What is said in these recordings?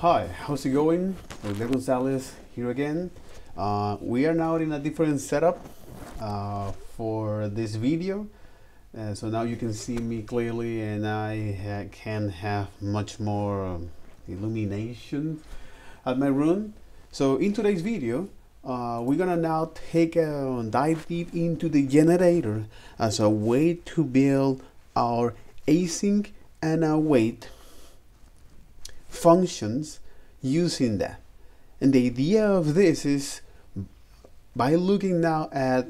Hi, how's it going? Jose Gonzalez here again. We are now in a different setup for this video. So now you can see me clearly and I can have much more illumination at my room. So in today's video, we're gonna now take a dive deep into the generator as a way to build our async and await functions using that. And the idea of this is by looking now at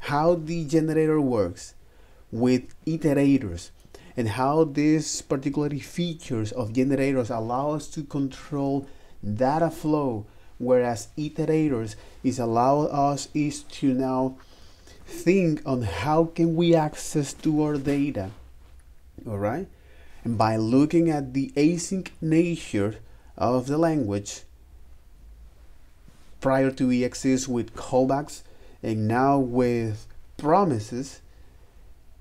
how the generator works with iterators and how these particular features of generators allow us to control data flow, whereas iterators allow us to now think on how can we access to our data. All right, and by looking at the async nature of the language prior to exist with callbacks and now with promises,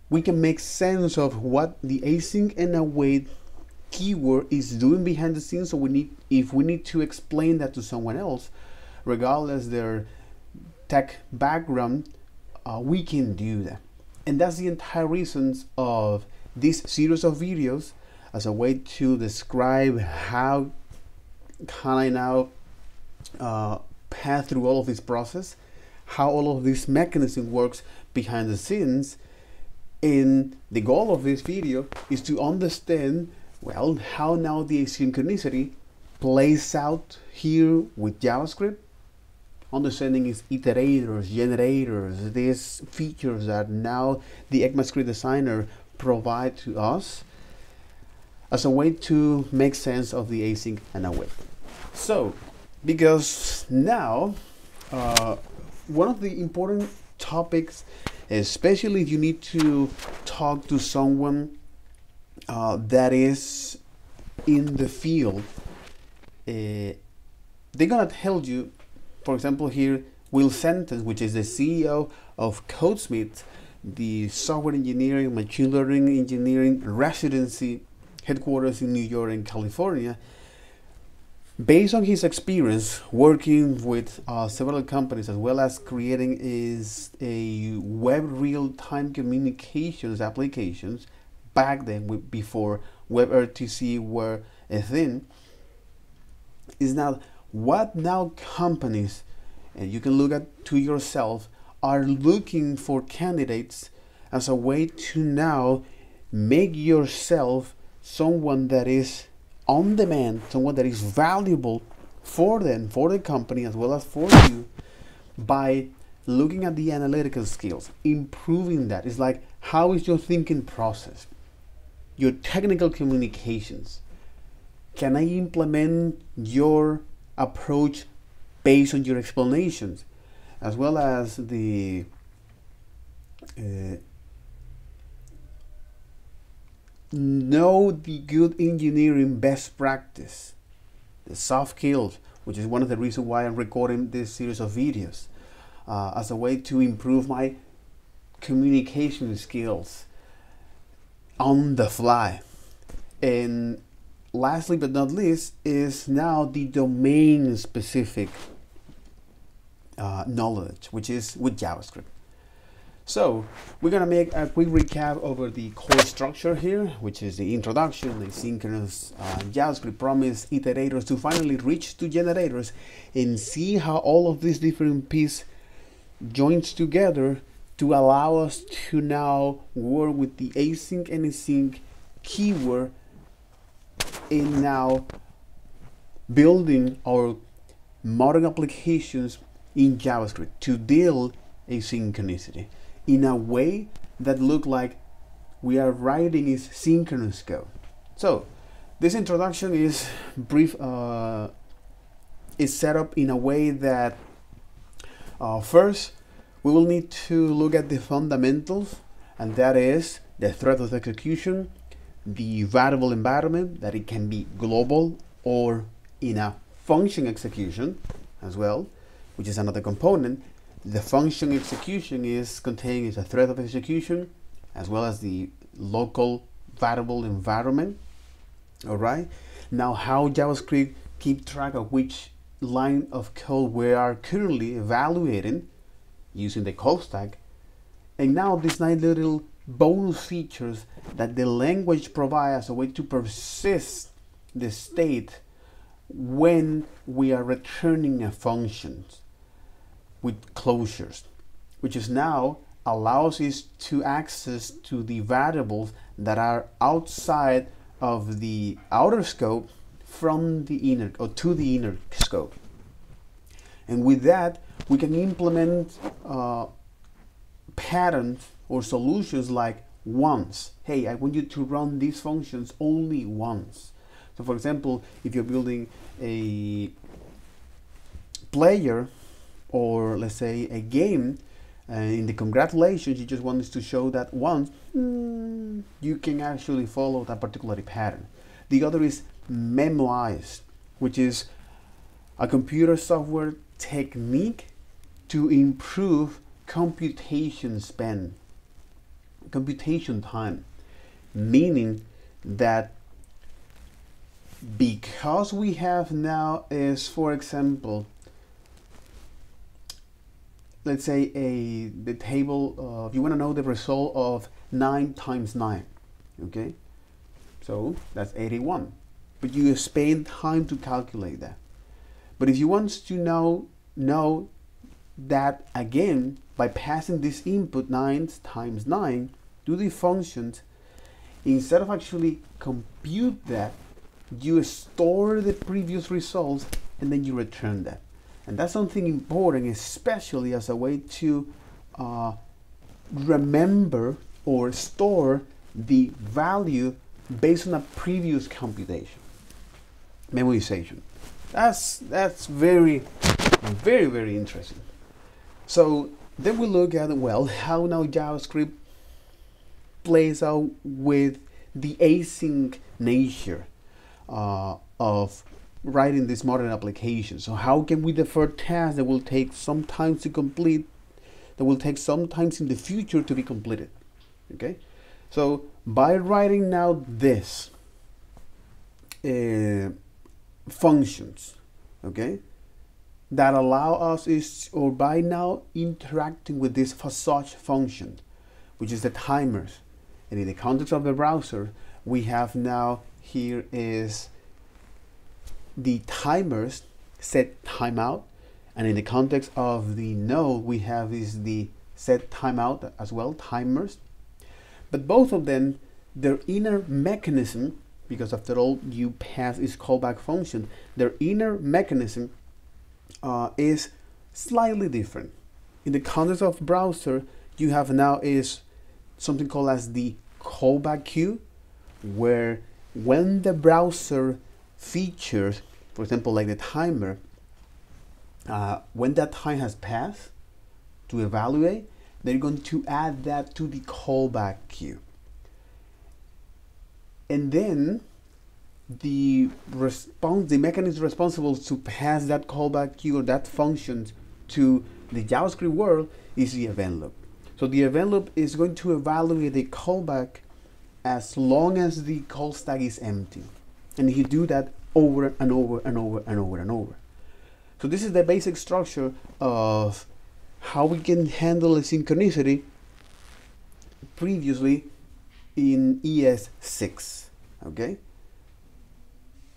we can make sense of what the async and await keyword is doing behind the scenes. So if we need to explain that to someone else, regardless their tech background, we can do that. And that's the entire reasons of this series of videos, as a way to describe how can I now pass through all of this process, how all of this mechanism works behind the scenes. And the goal of this video is to understand, well, how now the asynchronicity plays out here with JavaScript, understanding its iterators, generators, these features that now the ECMAScript designer provide to us as a way to make sense of the async and await. So, because now one of the important topics, especially if you need to talk to someone that is in the field, they're gonna tell you, for example here, Will Sentence, which is the CEO of CodeSmith, the software engineering, machine learning engineering residency headquarters in New York and California. Based on his experience working with several companies, as well as creating a web real-time communications applications back then, before WebRTC were a thing, is now what now companies, and you can look at to yourself, are looking for candidates as a way to now make yourself someone that is on demand, someone that is valuable for them, for the company, as well as for you, by looking at the analytical skills, improving that. It's like, how is your thinking process, your technical communications? Can I implement your approach based on your explanations, as well as the know the good engineering best practice, the soft skills, which is one of the reasons why I'm recording this series of videos, as a way to improve my communication skills on the fly. And lastly but not least is now the domain specific knowledge, which is with JavaScript. So we're gonna make a quick recap over the core structure here, which is the introduction, the synchronous JavaScript promise, iterators, to finally reach to generators and see how all of these different pieces joins together to allow us to now work with the async and async keyword in now building our modern applications in JavaScript to deal asynchronicity in a way that look like we are writing is synchronous code. So this introduction is brief, is set up in a way that first we will need to look at the fundamentals, and that is the thread of execution, the variable environment, that it can be global or in a function execution as well, which is another component. The function execution is contained as a thread of execution, as well as the local variable environment. All right. Now how JavaScript keep track of which line of code we are currently evaluating using the call stack. And now these nice little bonus features that the language provides as a way to persist the state when we are returning a function with closures, which is now allows us to access to the variables that are outside of the outer scope from the inner or to the inner scope. And with that, we can implement patterns or solutions like once. Hey, I want you to run these functions only once. So for example, if you're building a player or let's say a game, in the congratulations, you just want us to show that once, you can actually follow that particular pattern. The other is memorize, which is a computer software technique to improve computation time, meaning that because we have now is, for example, let's say the table, if you want to know the result of 9 times 9, okay? So that's 81, but you spend time to calculate that. But if you want to know that again, by passing this input 9 times 9 to the functions, instead of actually compute that, you store the previous results and then you return that. And that's something important, especially as a way to remember or store the value based on a previous computation. Memorization. That's very interesting. So then we look at, well, how now JavaScript plays out with the async nature of writing this modern application. So how can we defer tasks that will take some time to complete, that will take some time in the future to be completed? Okay, so by writing now this functions, okay, that allow us is, or by now interacting with this such function, which is the timers, and in the context of the browser, we have now here is the timers set timeout, and in the context of the node we have is the set timeout as well, timers. But both of them, their inner mechanism, because after all you pass is callback function, their inner mechanism is slightly different. In the context of browser, you have now is something called as the callback queue, where when the browser features, for example, like the timer, when that time has passed to evaluate, they're going to add that to the callback queue. And then the mechanism responsible to pass that callback queue or that function to the JavaScript world is the event loop. So the event loop is going to evaluate the callback as long as the call stack is empty. And you do that over and over and over and over and over. So this is the basic structure of how we can handle asynchronicity previously in ES6, okay?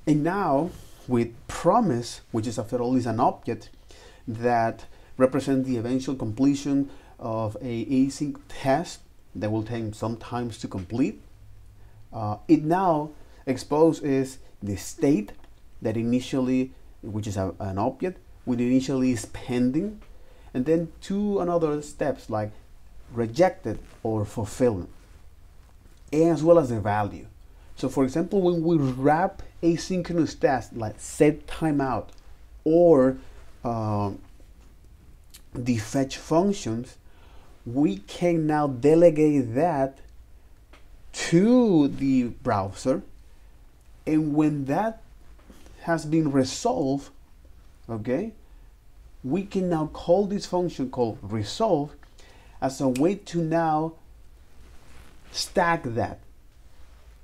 And now with promise, which is after all is an object that represents the eventual completion of a async task that will take some time to complete, it now exposes the state that initially, which is an object, which initially is pending, and then two another steps like rejected or fulfillment, as well as the value. So for example, when we wrap asynchronous tasks like set timeout or the fetch functions, we can now delegate that to the browser, and when that has been resolved, okay, we can now call this function called resolve as a way to now stack that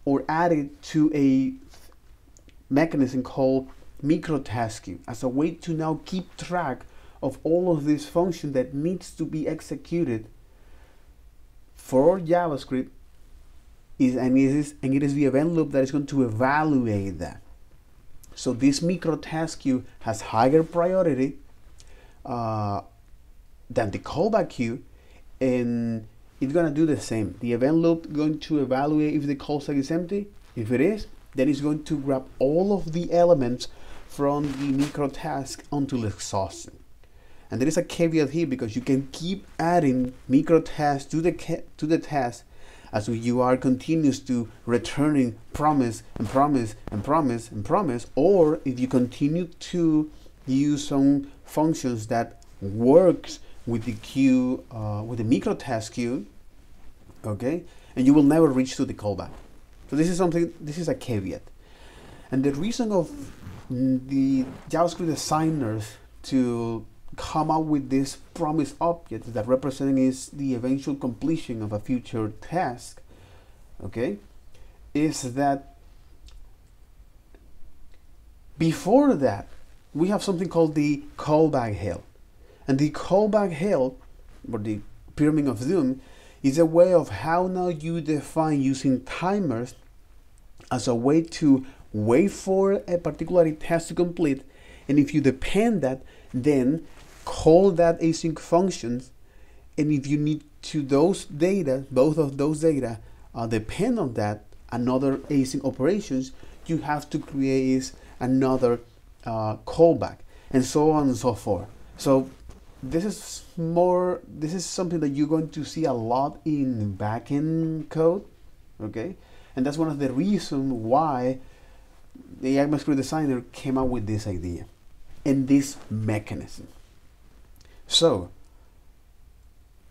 or add it to a mechanism called microtask queue as a way to now keep track of all of this function that needs to be executed for JavaScript, and it is the event loop that is going to evaluate that. So this microtask queue has higher priority than the callback queue, and it's going to do the same. The event loop going to evaluate if the call stack is empty. If it is, then it's going to grab all of the elements from the microtask until exhaustion. And there is a caveat here, because you can keep adding microtasks to the task as you are continuous to returning promise and promise and promise and promise, or if you continue to use some functions that works with the queue, with the microtask queue, okay, and you will never reach to the callback. So this is a caveat. And the reason of the JavaScript designers to come up with this promise object that representing is the eventual completion of a future task, okay, is that before that we have something called the callback hell. And the callback hell, or the pyramid of doom, is a way of how now you define using timers as a way to wait for a particular task to complete, and if you depend that, then call that async functions, and if you need to those data, both of those data depend on that another async operations, you have to create another callback, and so on and so forth. So this is something that you're going to see a lot in backend code, okay, and that's one of the reasons why the ECMAScript designer came up with this idea and this mechanism. So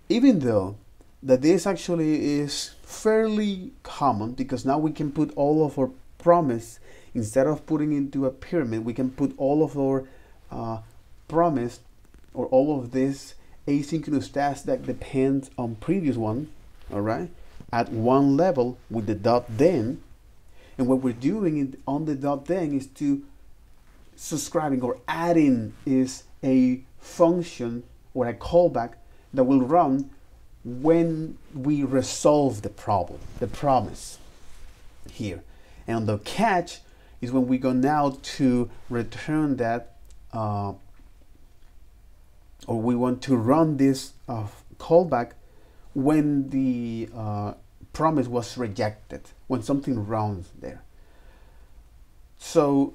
even though that this actually is fairly common, because now we can put all of our promise, instead of putting into a pyramid, we can put all of our promise or all of this asynchronous tasks that depends on previous one, all right, at one level with the dot then. And what we're doing on the dot then is to subscribing or adding is a function or a callback that will run when we resolve the problem, the promise here. And the catch is when we go now to return that, or we want to run this callback when the promise was rejected, when something runs there. So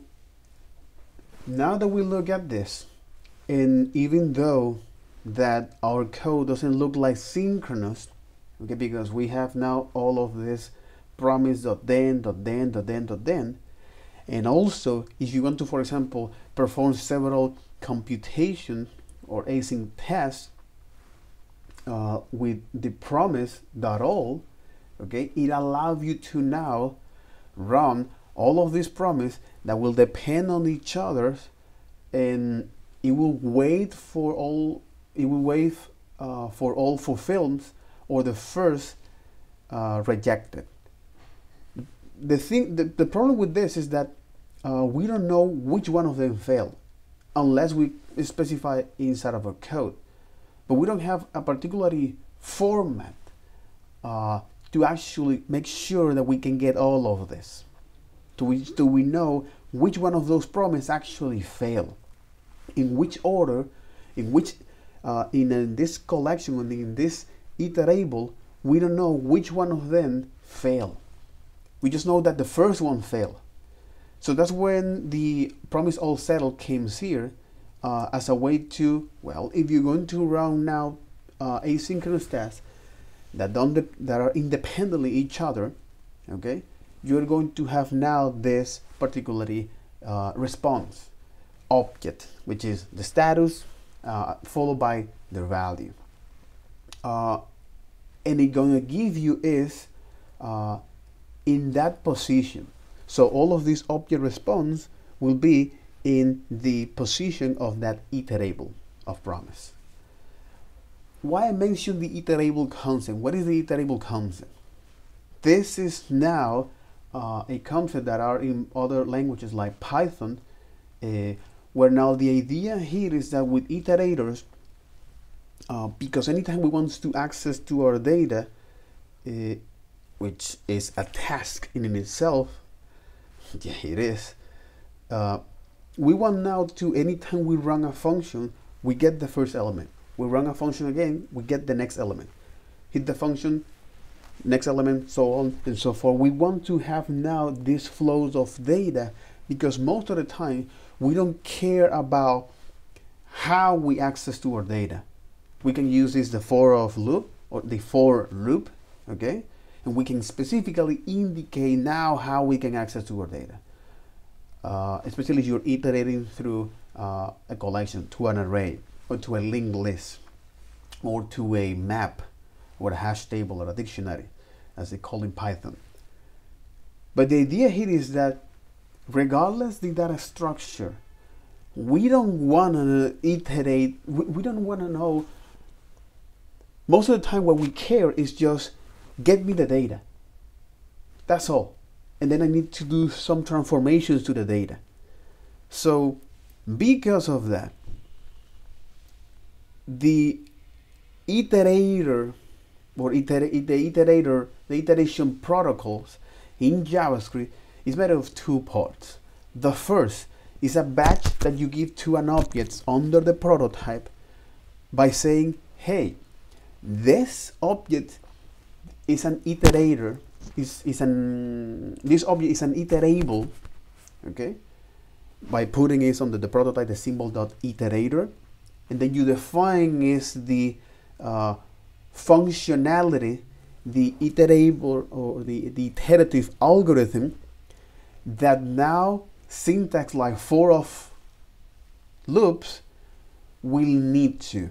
now that we look at this, and even though that our code doesn't look like synchronous, okay, because we have now all of this promise.then, and also if you want to, for example, perform several computation or async tests with the promise.all, okay, it allows you to now run all of these promises that will depend on each other, and it will wait for all. It will wait for all fulfilled or the first rejected. The problem with this is that we don't know which one of them failed unless we specify inside of our code. But we don't have a particular format to actually make sure that we can get all of this. Do we know which one of those promises actually fail? In which order, in which in this collection, in this iterable, we don't know which one of them failed. We just know that the first one failed. So that's when the promise all settled came here as a way to, well, if you're going to run now asynchronous tasks that are independently each other, okay, you're going to have now this particularly response object, which is the status followed by the value, and it's going to give you is in that position. So all of this object response will be in the position of that iterable of promise. Why I mentioned the iterable concept? What is the iterable concept? This is now a concept that are in other languages like Python, where now the idea here is that with iterators, because anytime we want to access to our data, which is a task in itself, yeah, it is. We want now to, anytime we run a function, we get the first element. We run a function again, we get the next element. Hit the function, next element, so on and so forth. We want to have now these flows of data, because most of the time we don't care about how we access to our data. We can use this the for loop, or the for loop, okay? And we can specifically indicate now how we can access to our data. Especially if you're iterating through a collection, to an array, or to a linked list, or to a map, or a hash table, or a dictionary, as they call in Python. But the idea here is that regardless the data structure, we don't want to iterate, we don't want to know. Most of the time what we care is just get me the data. That's all. And then I need to do some transformations to the data. So because of that, the iterator or the iteration protocols in JavaScript is made of two parts. The first is a badge that you give to an object under the prototype by saying, hey, this object is an iterator, this object is an iterable, okay? By putting it under the prototype, the symbol .iterator, and then you define is the functionality, the iterable or the iterative algorithm that now syntax like for of loops will need to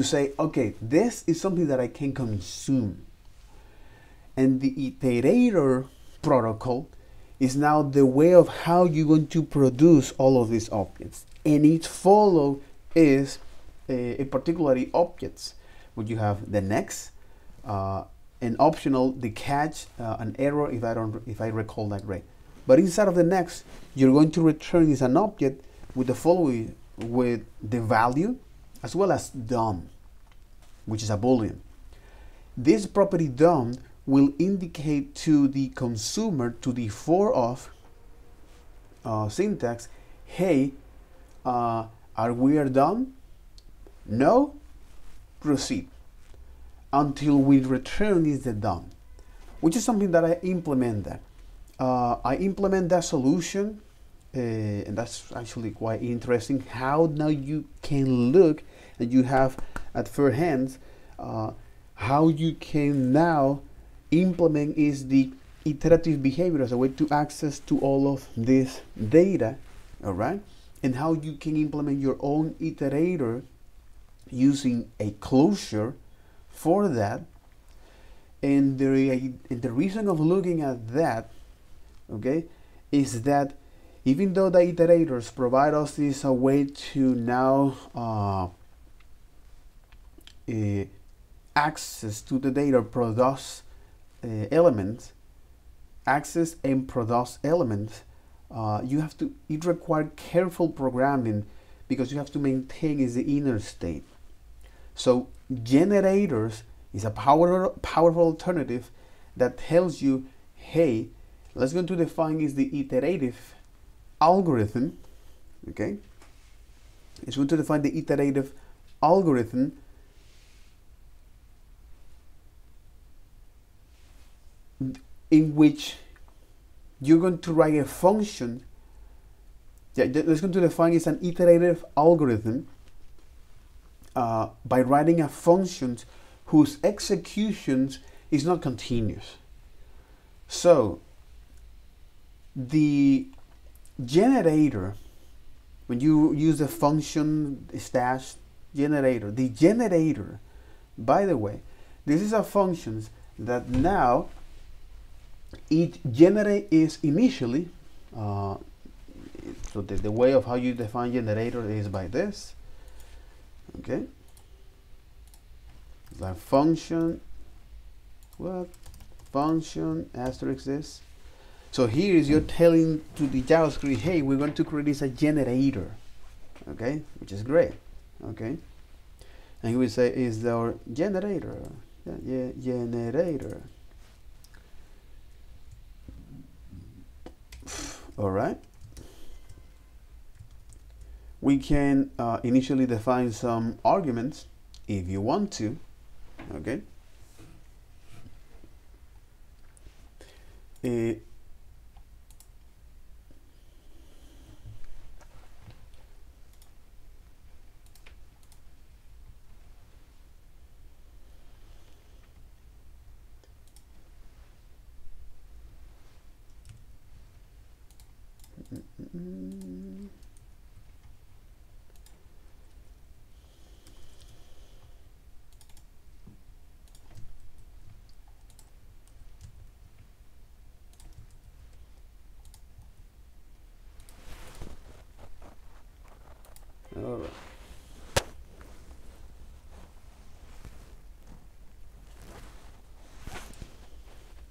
say, okay, this is something that I can consume. And the iterator protocol is now the way of how you're going to produce all of these objects. And each follow is a particularly objects, where you have the next, an optional, the catch, an error if I recall that right. But inside of the next, you're going to return is an object with the following, with the value as well as done, which is a boolean. This property done will indicate to the consumer, to the for of syntax, hey, are we done? No? Proceed. Until we return is the done, which is something that I implement that. I implement that solution, and that's actually quite interesting how now you can look and you have at first hand how you can now implement is the iterative behavior as a way to access to all of this data, all right? And how you can implement your own iterator using a closure for that. And the reason of looking at that, okay, is that even though the iterators provide us this a way to now access to the data, produce elements, access and produce elements, you have to, it requires careful programming because you have to maintain is the inner state. So generators is a powerful alternative that tells you, hey, let's go to define is the iterative algorithm, okay? It's going to define the iterative algorithm in which you're going to write a function. Yeah, that's going to define is an iterative algorithm by writing a function whose executions is not continuous. So the generator, when you use the function stash generator, the generator, by the way, this is a function that now it generate is initially so the way of how you define generator is by this, okay? The function, what function asterisk this. So here is you're telling to the JavaScript, hey, we're going to create this a generator, okay, which is great, okay. And we say is our generator, generator. All right. We can initially define some arguments if you want to, okay. All right.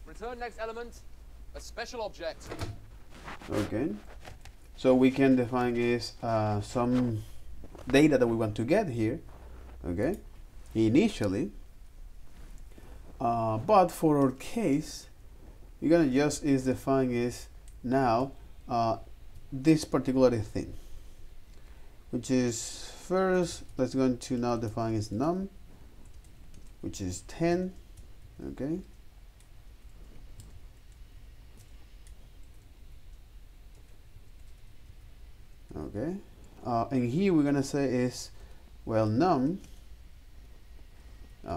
Return next element, a special object. Okay. So we can define is some data that we want to get here, okay, initially. But for our case, you're gonna just is define is now this particular thing, which is first let's go to now define is num, which is 10, okay. Okay, and here we're gonna say is, well, num, we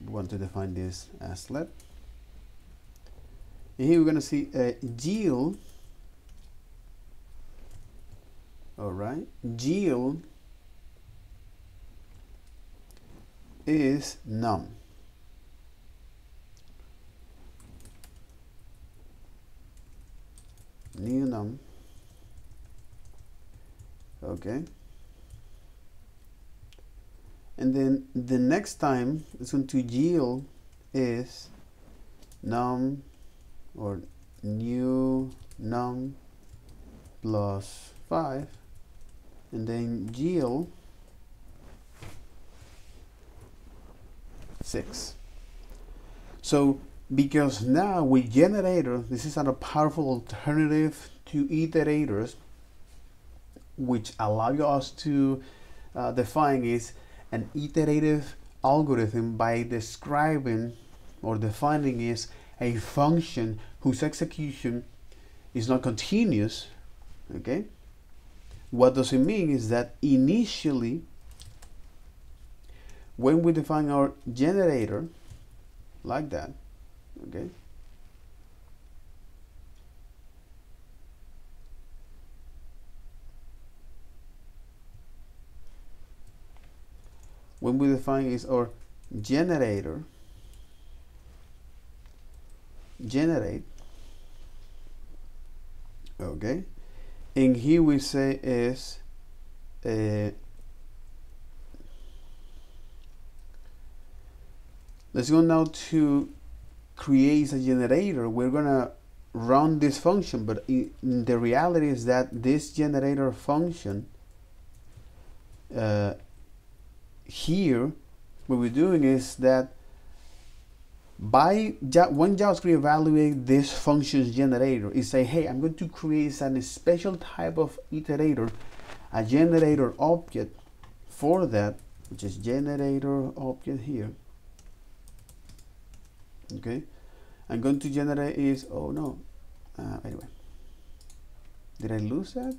want to define this as let, and here we're gonna see yield. All right, yield is num. New num. Okay, and then the next time it's going to yield is num or new num plus 5, and then yield 6. So because now with generator, this is a powerful alternative to iterators, which allow us to define is an iterative algorithm by describing or defining is a function whose execution is not continuous, okay. What does it mean is that initially when we define our generator like that, okay, when we define is our generator, generate, okay, and here we say is let's go now to create a generator. We're gonna run this function, but the reality is that this generator function here what we're doing is that when JavaScript evaluate this function's generator, it say, hey, I'm going to create a special type of iterator, a generator object for that, which is generator object here, okay. I'm going to generate is, oh no, anyway, did I lose that?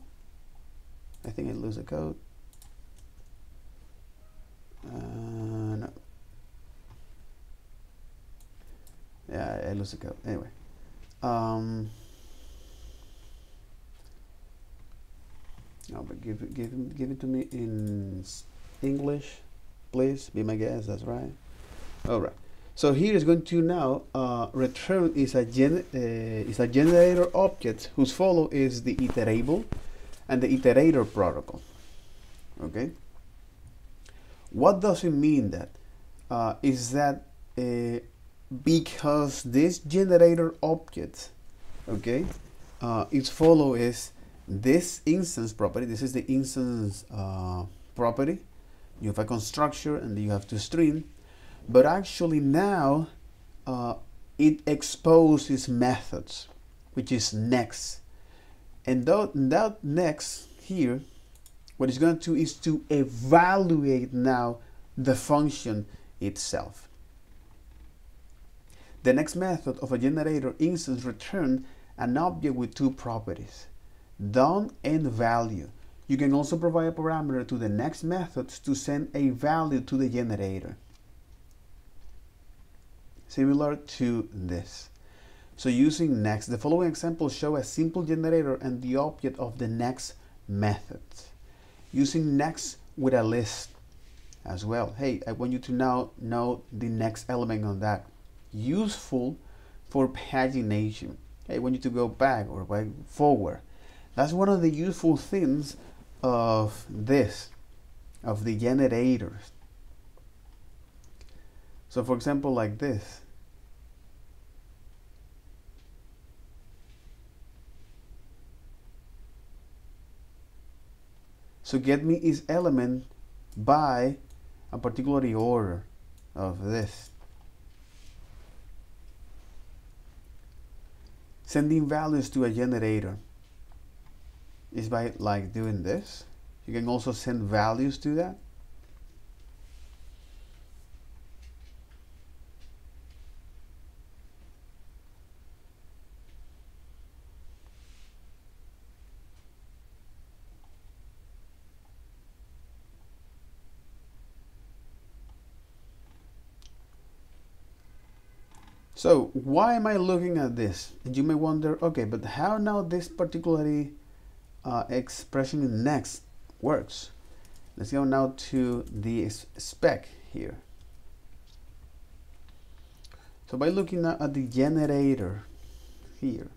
I think I lose the code. No. Yeah, I lose the code. Anyway, no, but give it to me in English, please. Be my guest. That's right. All right. So here is going to now return is a generator object whose follow is the iterable and the iterator protocol. Okay. What does it mean that? Is that because this generator object, okay, its follow is this instance property. This is the instance property. You have a constructor and you have to string, but actually now it exposes methods, which is next, and that next here, what it's going to do is to evaluate now the function itself. The next method of a generator instance return an object with two properties, done and value. You can also provide a parameter to the next methods to send a value to the generator, similar to this. So using next, the following examples show a simple generator and the object of the next method. Using next with a list as well. Hey, I want you to now know the next element on that. Useful for pagination. Hey, I want you to go back or back forward. That's one of the useful things of this, of the generators. So for example, like this. So get me its element by a particular order of this. Sending values to a generator is by like doing this. You can also send values to that. So why am I looking at this? And you may wonder, okay, but how now this particularly expression in next works? Let's go now to the spec here. So by looking at the generator here,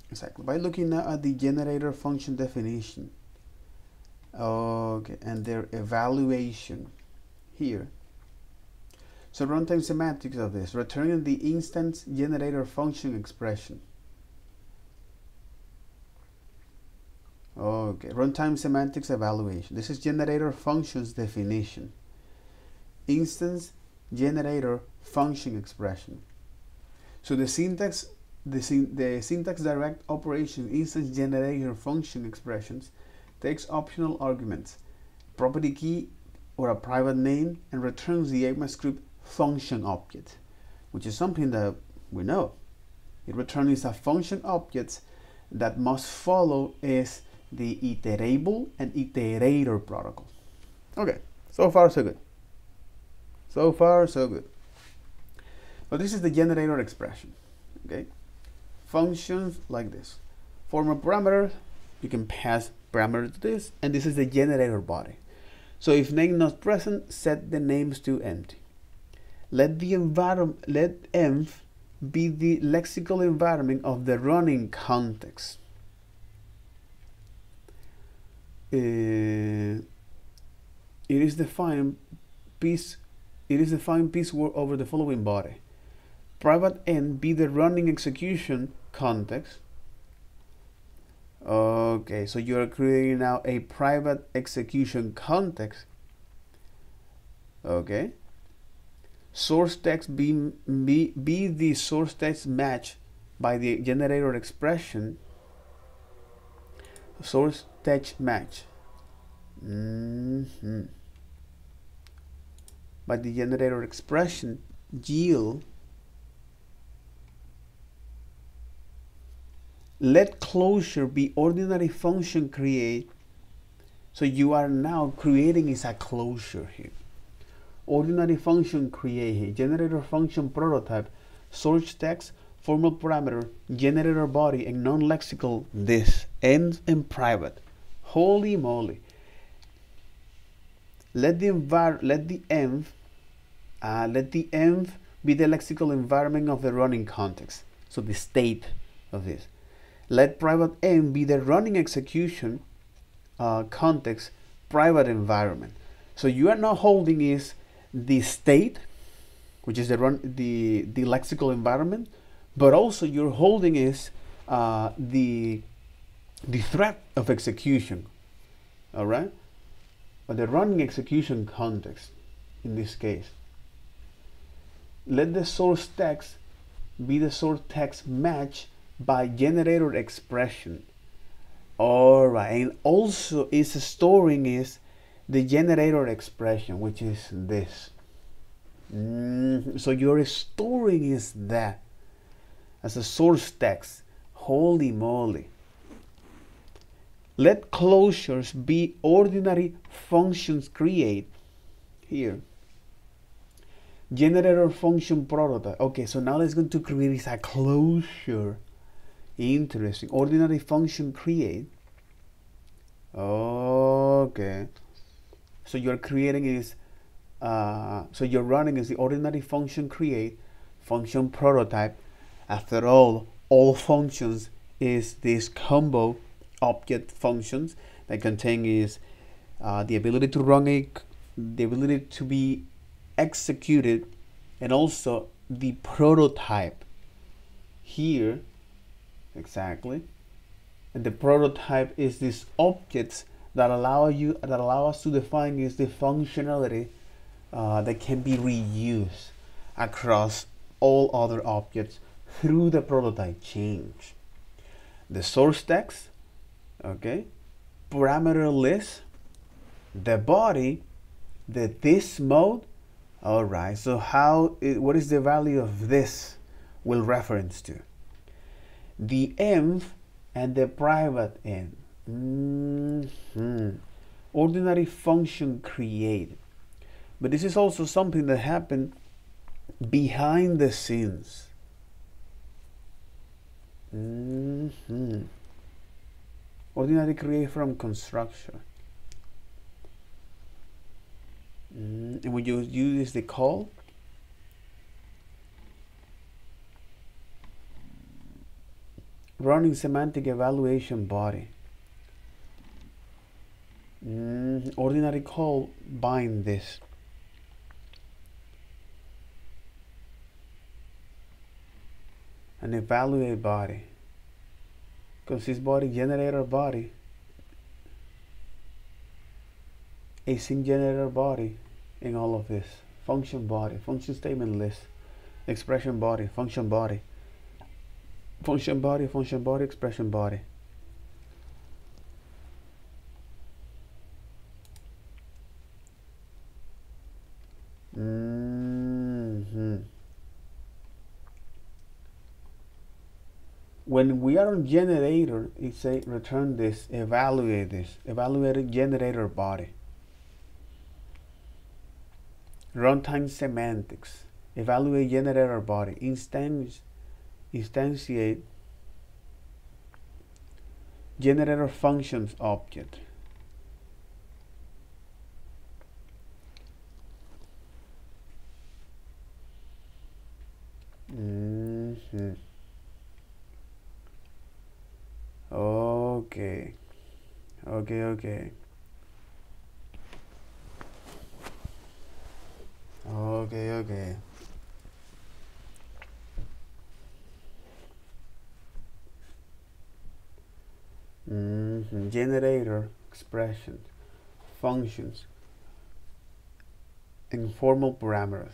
exactly, by looking at the generator function definition, okay, and their evaluation here. So runtime semantics of this, returning the instance generator function expression. Okay, runtime semantics evaluation. This is generator functions definition. Instance generator function expression. So the syntax, the syntax direct operation instance generator function expressions takes optional arguments, property key or a private name, and returns the ECMAScript function object, which is something that we know. It returns a function object that must follow is the iterable and iterator protocol. Okay, so far so good. So far so good. So this is the generator expression. Okay, functions like this. Form a parameter, you can pass parameter to this, and this is the generator body. So if name not present, set the names to empty. Let the environment, let env be the lexical environment of the running context. It is defined piece word over the following body. Private n be the running execution context. Okay, so you are creating now a private execution context. Okay. Source text be the source text match by the generator expression. Source text match. By the generator expression yield. Let closure be ordinary function create. So you are now creating is a closure here. Ordinary function create here. Generator function prototype, source text, formal parameter, generator body, and non-lexical this, end and private. Holy moly. Let the env be the lexical environment of the running context. So the state of this. Let private n be the running execution context private environment. So you are not holding is the state, which is the lexical environment, but also you're holding is the threat of execution. All right, or the running execution context in this case. Let the source text be the source text match by generator expression. All right, and also is storing is the generator expression, which is this. So you're storing is that as a source text. Holy moly. Let closures be ordinary functions create. Here. Generator function prototype. Okay, so now let's go to create a closure. Interesting. Ordinary function create. Okay. So you're creating is so you're running is the ordinary function create function prototype. After all functions is this combo object functions that contain is the ability to run the ability to be executed, and also the prototype here. Exactly. And the prototype is these objects that allow us to define is the functionality that can be reused across all other objects through the prototype change. The source text, okay, parameter list, the body, the this mode. All right, so what is the value of this will reference to? The env and the private end. Ordinary function create. But this is also something that happened behind the scenes. Ordinary create from construction. And when you use the call, running semantic evaluation body. Ordinary call bind this. And evaluate body, because this body generator body, async generator body, in all of this function body, function statement list, expression body, function body, function body, function body, expression body. When we are on generator, it say return this, evaluate generator body. Runtime semantics, evaluate generator body, instantiate generator functions object. Okay. Generator expressions, functions, informal parameters.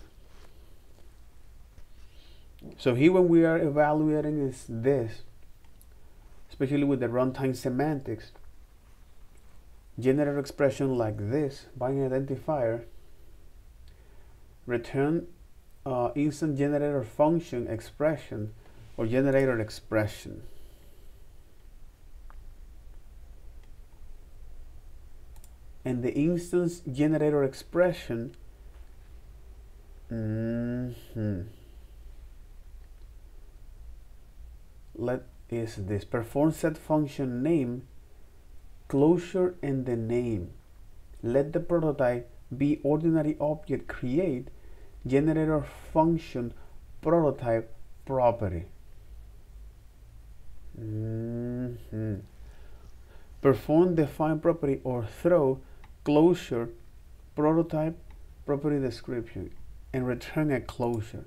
So here when we are evaluating is this, especially with the runtime semantics, generator expression like this, binary identifier, return instant generator function expression or generator expression. And the instance generator expression is this perform set function name closure and the name. Let the prototype be ordinary object create generator function prototype property. Perform define property or throw closure prototype, property description, and return a closure.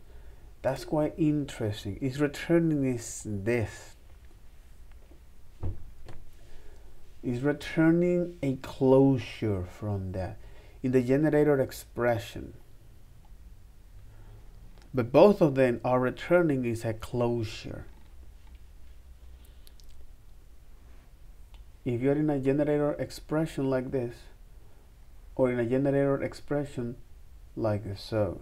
That's quite interesting. It's returning is this. It's returning a closure from that in the generator expression. But both of them are returning is a closure. If you're in a generator expression like this, or in a generator expression like so.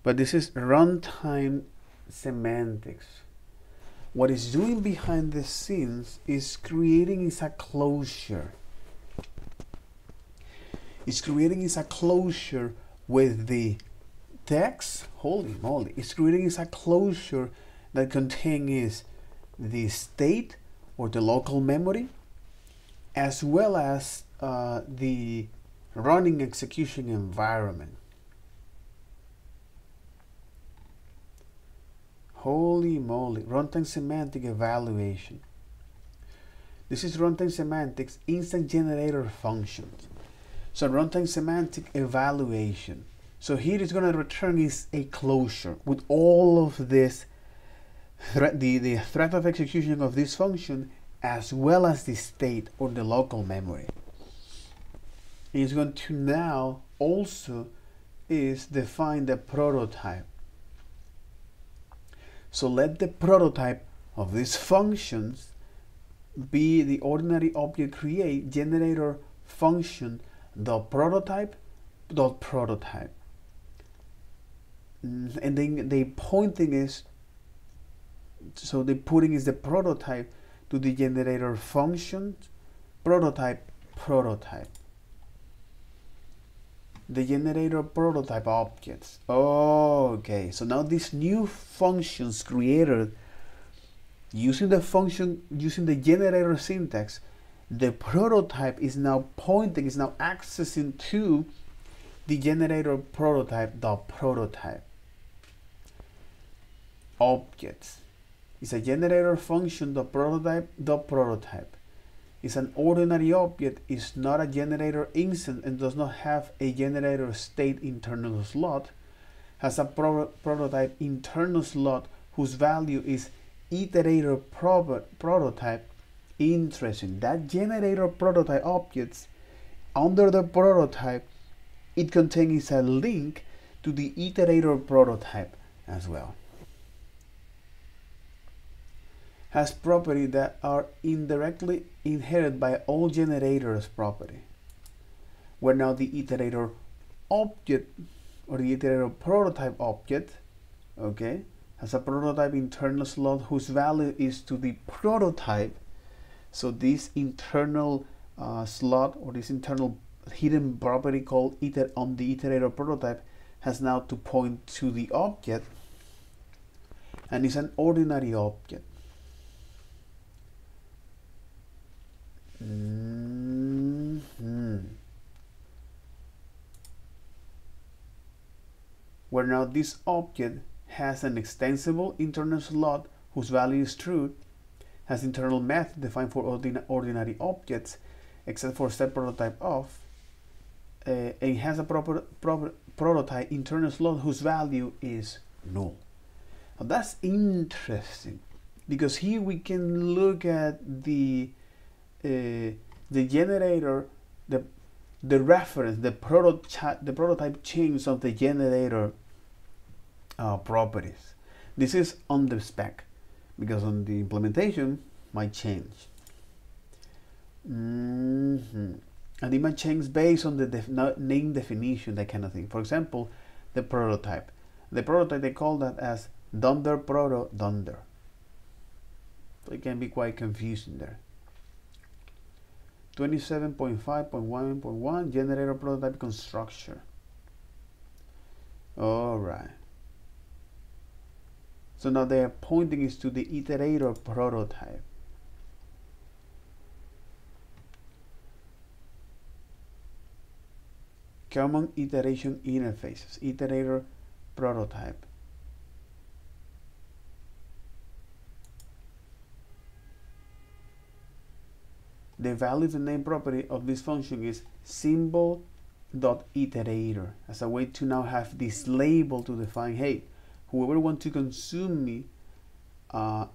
But this is runtime semantics. What it's doing behind the scenes is creating is a closure. It's creating is a closure with the text. Holy moly. It's creating is a closure that contains the state or the local memory, as well as the running execution environment. Holy moly, runtime semantic evaluation. This is runtime semantics instant generator functions. So runtime semantic evaluation. So here it's going to return is a closure with all of this, the threat of execution of this function, as well as the state or the local memory. It's going to now also is define the prototype. So let the prototype of these functions be the ordinary object create generator function dot prototype. And then the pointing is, so the putting is the prototype to the generator function prototype. The generator prototype objects. Okay, so now these new functions created using the function, using the generator syntax, the prototype is now pointing, is now accessing to the generator prototype objects. It's a generator function prototype. It's an ordinary object, is not a generator instance, and does not have a generator state internal slot. Has a prototype internal slot whose value is iterator prototype. Interesting. That generator prototype objects under the prototype, it contains a link to the iterator prototype as well. Has properties that are indirectly inherited by all generators property. Where now the iterator object or the iterator prototype object, okay, has a prototype internal slot whose value is to the prototype. So this internal slot or this internal hidden property called on the iterator prototype has now to point to the object, and it's an ordinary object. Where now this object has an extensible internal slot whose value is true, has internal method defined for ordinary objects, except for set prototype of, and has a prototype internal slot whose value is null. Now that's interesting, because here we can look at the generator, the reference, the prototype chains of the generator properties. This is on the spec, because on the implementation might change. And it might change based on the name definition, that kind of thing. For example, the prototype. The prototype, they call that as dunder proto dunder. So it can be quite confusing there. 27.5.1.1 generator prototype construction. All right. So now they are pointing is to the iterator prototype. Common iteration interfaces, iterator prototype. the value of the name property of this function is symbol.iterator, as a way to now have this label to define, hey, whoever wants to consume me, I'm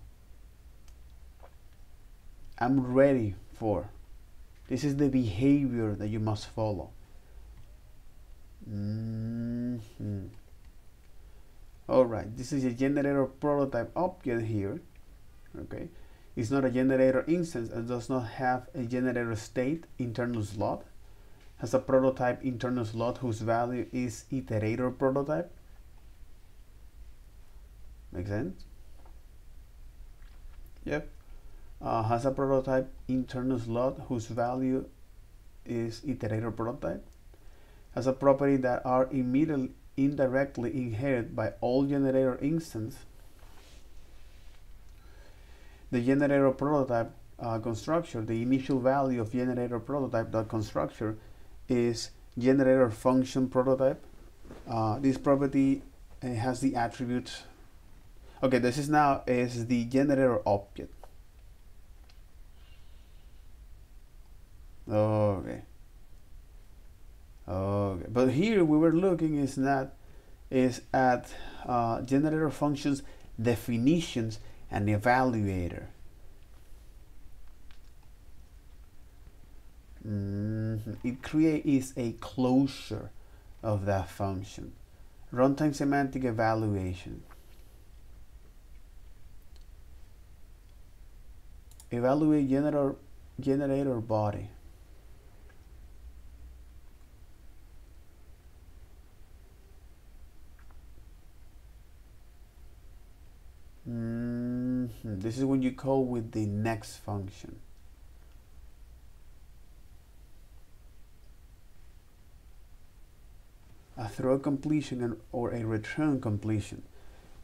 ready for. This is the behavior that you must follow. Alright, this is a generator prototype object here. Okay, it's not a generator instance and does not have a generator state internal slot. Has a prototype internal slot whose value is iterator prototype. Make sense? Yep. Has a prototype internal slot whose value is iterator prototype. Has a property that are indirectly inherited by all generator instances. The generator prototype constructor, the initial value of generator prototype.constructor is generator function prototype. This property has the attribute. Okay, this is now is the generator object. Okay. Okay, but here we were looking is at generator functions definitions and evaluator. It creates a closure of that function. Runtime semantic evaluation. Evaluate generator body. This is when you call with the next function. A throw completion or a return completion.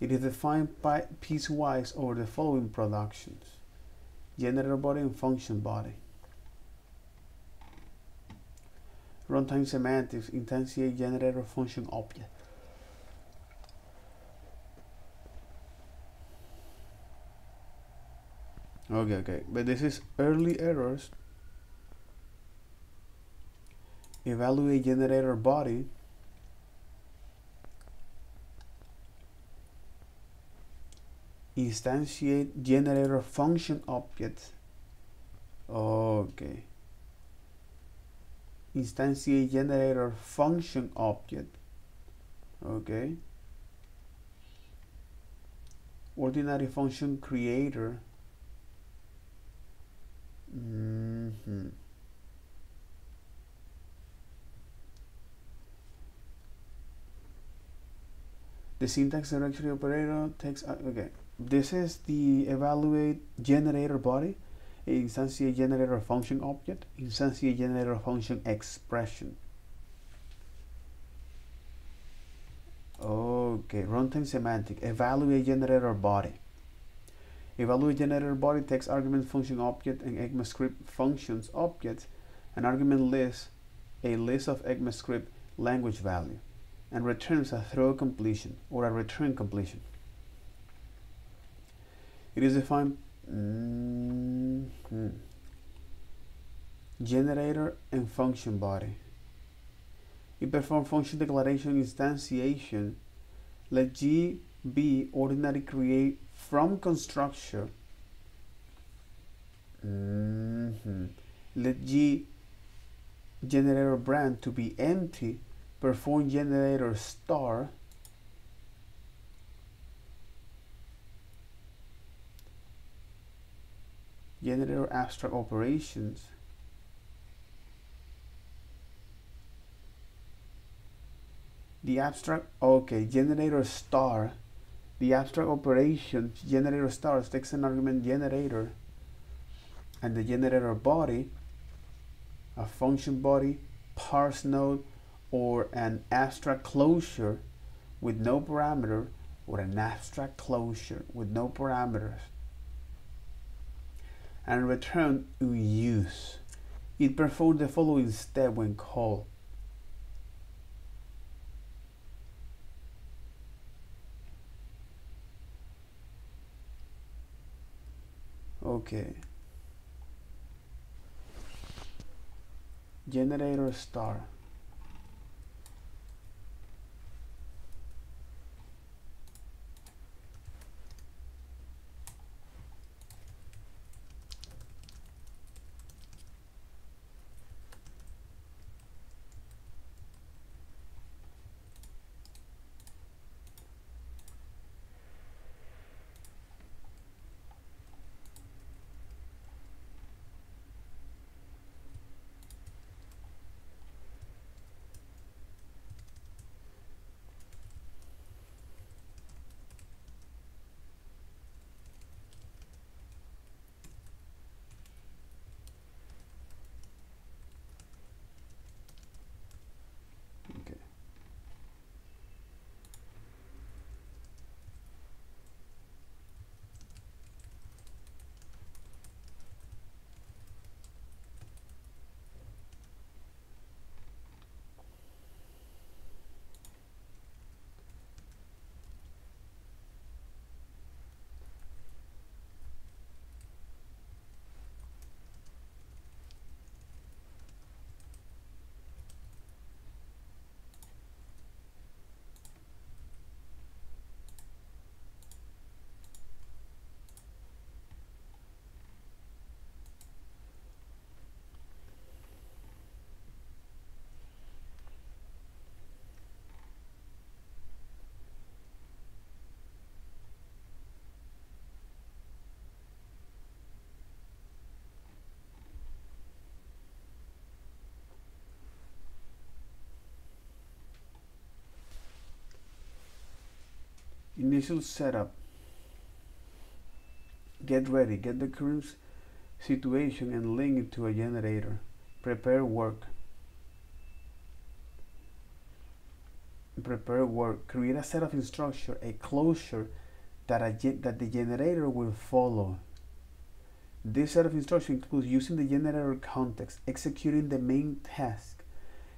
It is defined by piecewise over the following productions: generator body and function body. Runtime semantics instantiate generator function object. Okay, but this is early errors. Evaluate generator body. Instantiate generator function object. Okay. Instantiate generator function object. Okay. Ordinary function creator. The syntax directory operator takes okay. This is the evaluate generator body, instantiate generator function object, instantiate generator function expression. Okay, runtime semantic, evaluate generator body. Evaluate generator body takes argument function object and ECMAScript functions objects, an argument list, a list of ECMAScript language value, and returns a throw completion or a return completion. It is defined generator and function body. It performs function declaration instantiation. Let G be ordinary create from constructor. Let G generator brand to be empty. Perform generator star. Generator abstract operations. The abstract, okay, generator star. The abstract operation generator stars takes an argument generator and the generator body, a function body, parse node, or an abstract closure with no parameter, or an abstract closure with no parameters, and return use. It performs the following step when called. Okay. generator star. Okay. Initial setup. Get ready. Get the current situation and link it to a generator. Prepare work. Prepare work. Create a set of instructions, a closure that the generator will follow. This set of instructions includes using the generator context, executing the main task,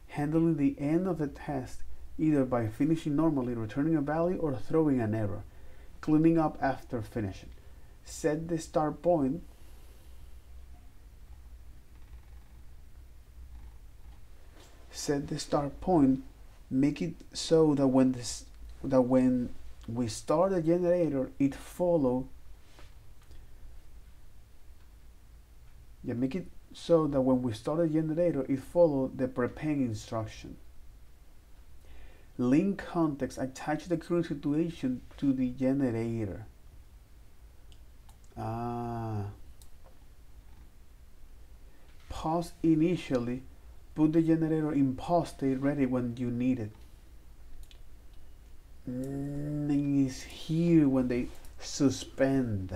handling the end of the task either by finishing normally, returning a value, or throwing an error, cleaning up after finishing. Set the start point. Set the start point. Make it so that when we start the generator, it follow. Yeah, make it so that when we start the generator, it follow the preparing instruction. Link context. Attach the current situation to the generator. Pause initially. Put the generator in pause state ready when you need it. It's here when they suspend.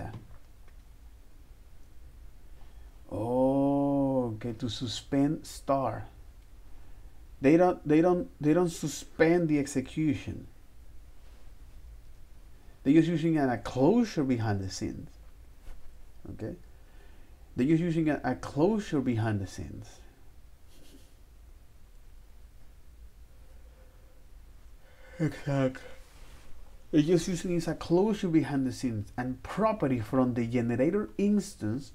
Oh, okay, to suspend star. They don't suspend the execution. They're just using a closure behind the scenes. Okay, they're just using a closure behind the scenes. Exactly. They're just using a closure behind the scenes and property from the generator instance.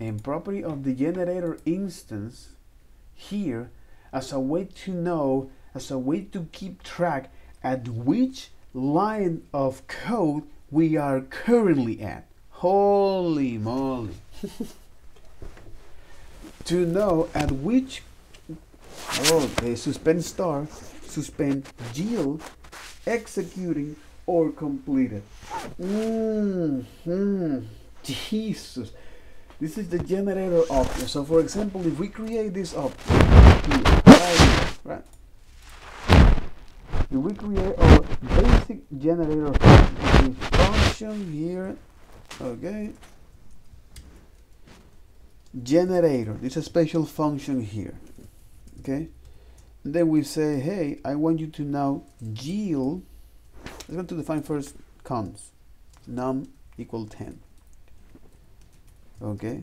And property of the generator instance here as a way to know, as a way to keep track at which line of code we are currently at. Holy moly. To know at which, okay, suspend star, suspend yield, executing or completed. Jesus. This is the generator object. So for example, if we create this object here, right? If we create our basic generator function here, okay, generator, this is a special function here, okay, and then we say, hey, I want you to now yield. I'm going to define first cons, num equal 10. Okay,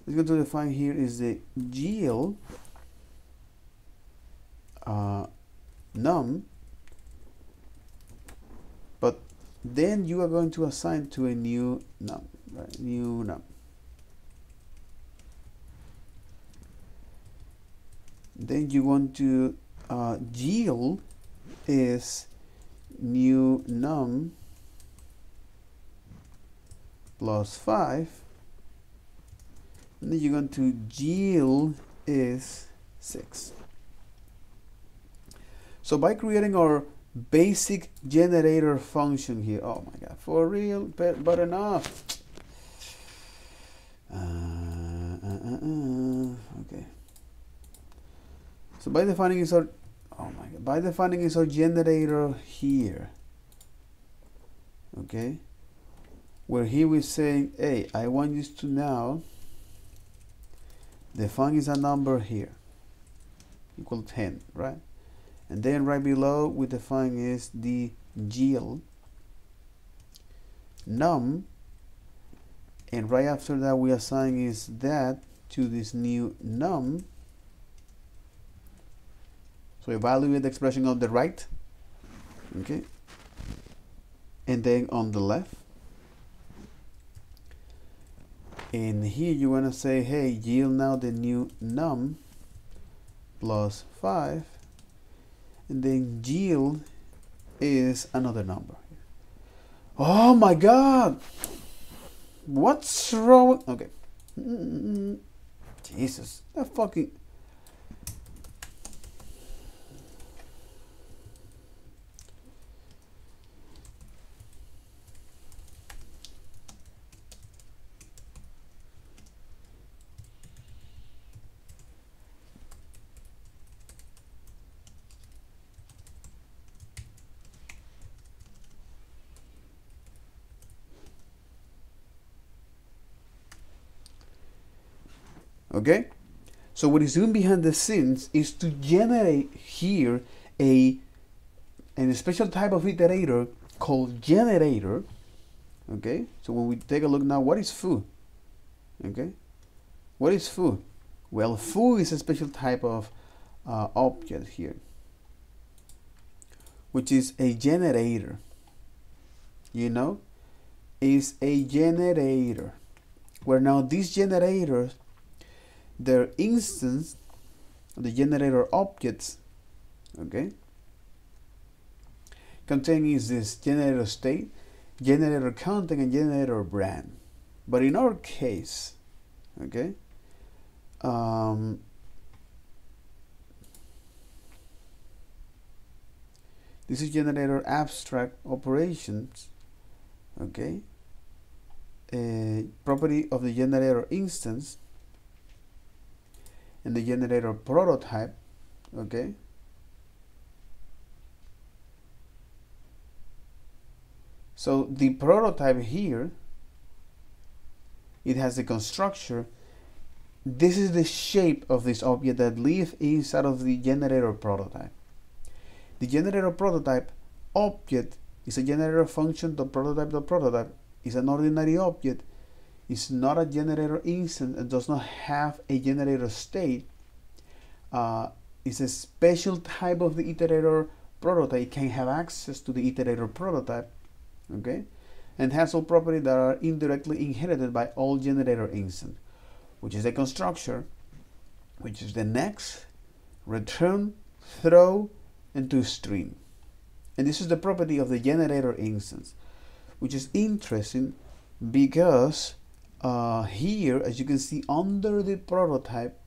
it's going to define here is the yield num, but then you are going to assign to a new num, right? New num. Then you want to yield is new num plus 5, and then you're going to yield is 6. So by creating our basic generator function here, oh my god, for real, but enough. Okay. So by defining is our, oh my god, by defining is our generator here. Okay. Where here we're saying, hey, I want you to now define is a number here equal 10, right? And then right below we define is the yield num, and right after that we assign is that to this new num. So evaluate the expression on the right, okay, and then on the left. And here you want to say, hey, yield now the new num plus 5, and then yield is another number. Oh my god, what's wrong? Okay, Jesus, that fucking. Okay, so what is doing behind the scenes is to generate here a special type of iterator called generator. Okay, so when we take a look now, what is foo? Okay, what is foo? Well, foo is a special type of object here, which is a generator. You know, is a generator where now these generators, their instance, the generator objects, okay, containing is this generator state, generator content, and generator brand. But in our case, okay, this is generator abstract operations, okay, a property of the generator instance and the generator prototype, okay. So the prototype here, it has a constructor. This is the shape of this object that lives inside of the generator prototype. The generator prototype object is a generator function. The prototype is an ordinary object. It's not a generator instance and does not have a generator state. It's a special type of the iterator prototype. It can have access to the iterator prototype, okay, and has all properties that are indirectly inherited by all generator instance, which is a constructor, which is the next, return, throw, and toString. And this is the property of the generator instance, which is interesting because here, as you can see, under the prototype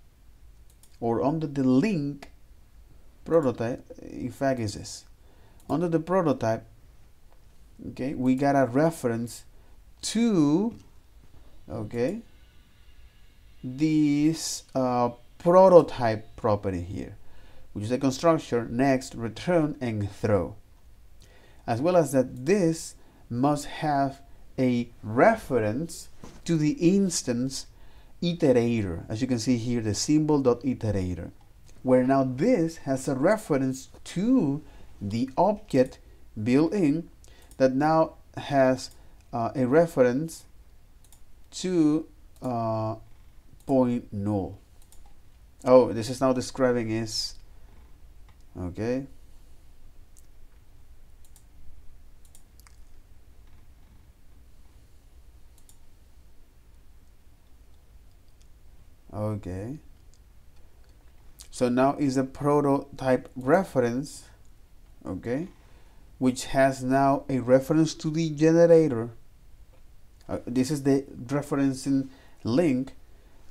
or under the link prototype, in fact is this, under the prototype, okay, we got a reference to, okay, this prototype property here, which is a constructor, next, return, and throw, as well as that this must have a reference to the instance iterator, as you can see here, the symbol.iterator, where now this has a reference to the object built in that now has a reference to point null. Oh, this is now describing is, okay, okay. So now is a prototype reference, okay, which has now a reference to the generator. This is the referencing link,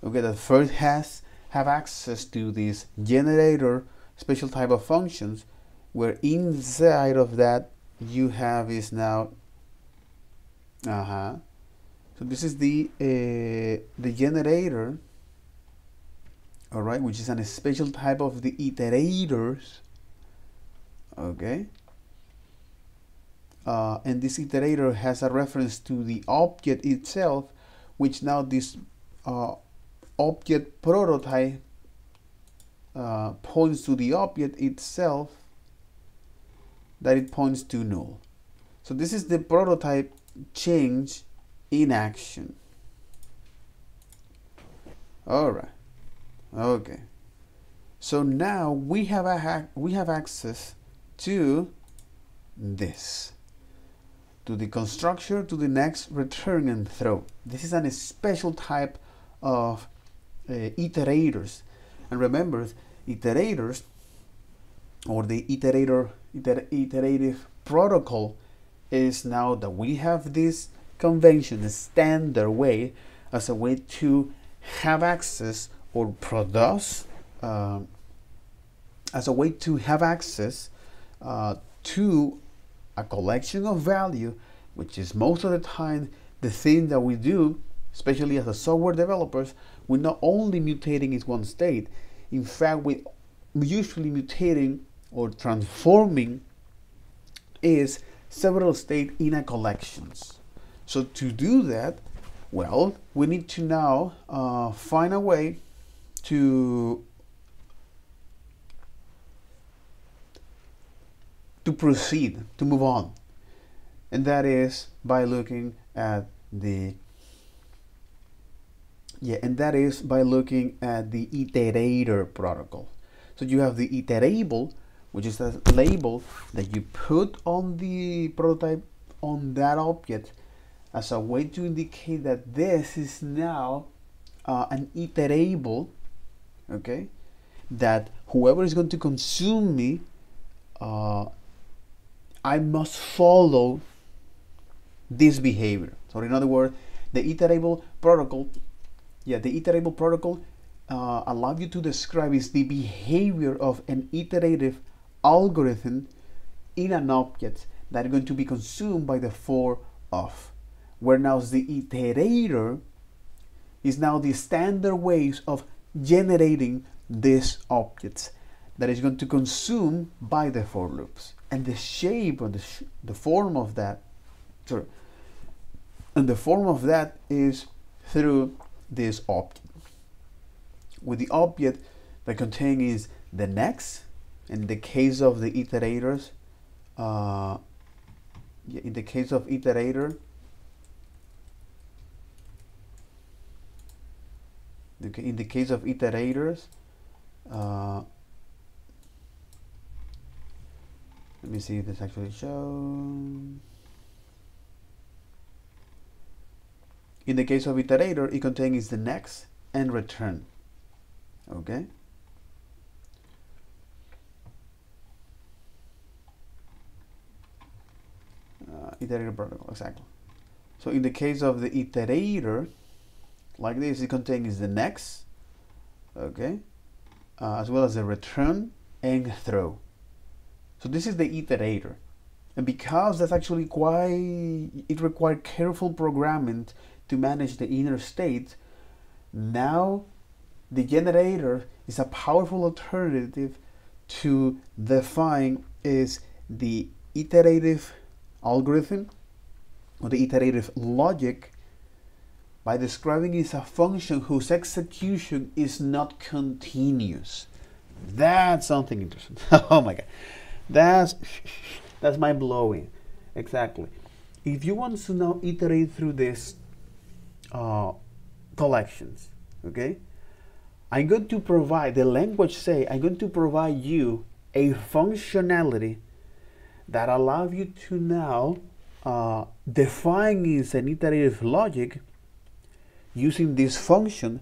okay, that first have access to this generator special type of functions, where inside of that you have is now so this is the generator, all right, which is a special type of the iterators, okay. And this iterator has a reference to the object itself, which now this object prototype points to the object itself, that it points to null. So this is the prototype change in action. All right, okay. So now we have access to this, to the constructor, to the next return and throw. This is a special type of iterators. And remember, iterators, or the iterative protocol, is now that we have this convention, the standard way, as a way to have access or produce, as a way to have access to a collection of value, which is most of the time the thing that we do, especially as a software developers. We're not only mutating in one state. In fact, we usually mutating or transforming is several states in a collections. So to do that, well, we need to now find a way to proceed, to move on, and that is by looking at the iterator protocol. So you have the iterable, which is a label that you put on the prototype on that object as a way to indicate that this is now an iterable, okay, that whoever is going to consume me, I must follow this behavior. So in other words, the iterable protocol, allow you to describe is the behavior of an iterative algorithm in an object that is going to be consumed by the for of, where now the iterator is now the standard ways of generating these objects that is going to consume by the for loops. And the shape or the form of that, is through this object, with the object that contains the next. In the case of the iterators, in the case of iterator, in the case of iterators, let me see if this actually shows. In the case of iterator, it contains the next and return. Okay. Iterator protocol, exactly. So in the case of the iterator, like this, it contains the next, okay, as well as the return and throw. So this is the iterator, and because that's actually it requires careful programming to manage the inner state, now the generator is a powerful alternative to define is the iterative algorithm or the iterative logic by describing it as a function whose execution is not continuous. That's something interesting. Oh my god, that's mind blowing. Exactly. If you want to now iterate through this collections, okay, I'm going to provide, the language say, I'm going to provide you a functionality that allows you to now define is an iterative logic using this function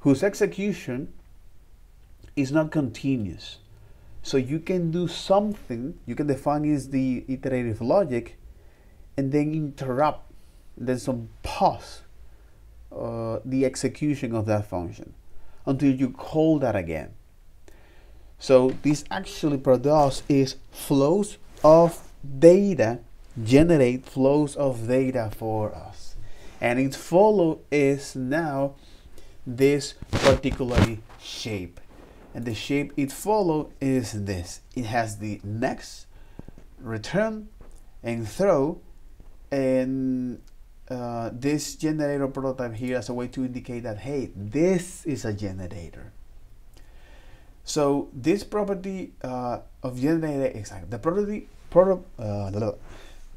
whose execution is not continuous. So you can do something, you can define is the iterative logic, and then interrupt, then some pause the execution of that function until you call that again. So this actually produces is flows of data, generate flows of data for us. And its follow is now this particular shape. And the shape it follow is this. It has the next, return, and throw, and this generator prototype here as a way to indicate that, hey, this is a generator. So this property of generator, exactly, the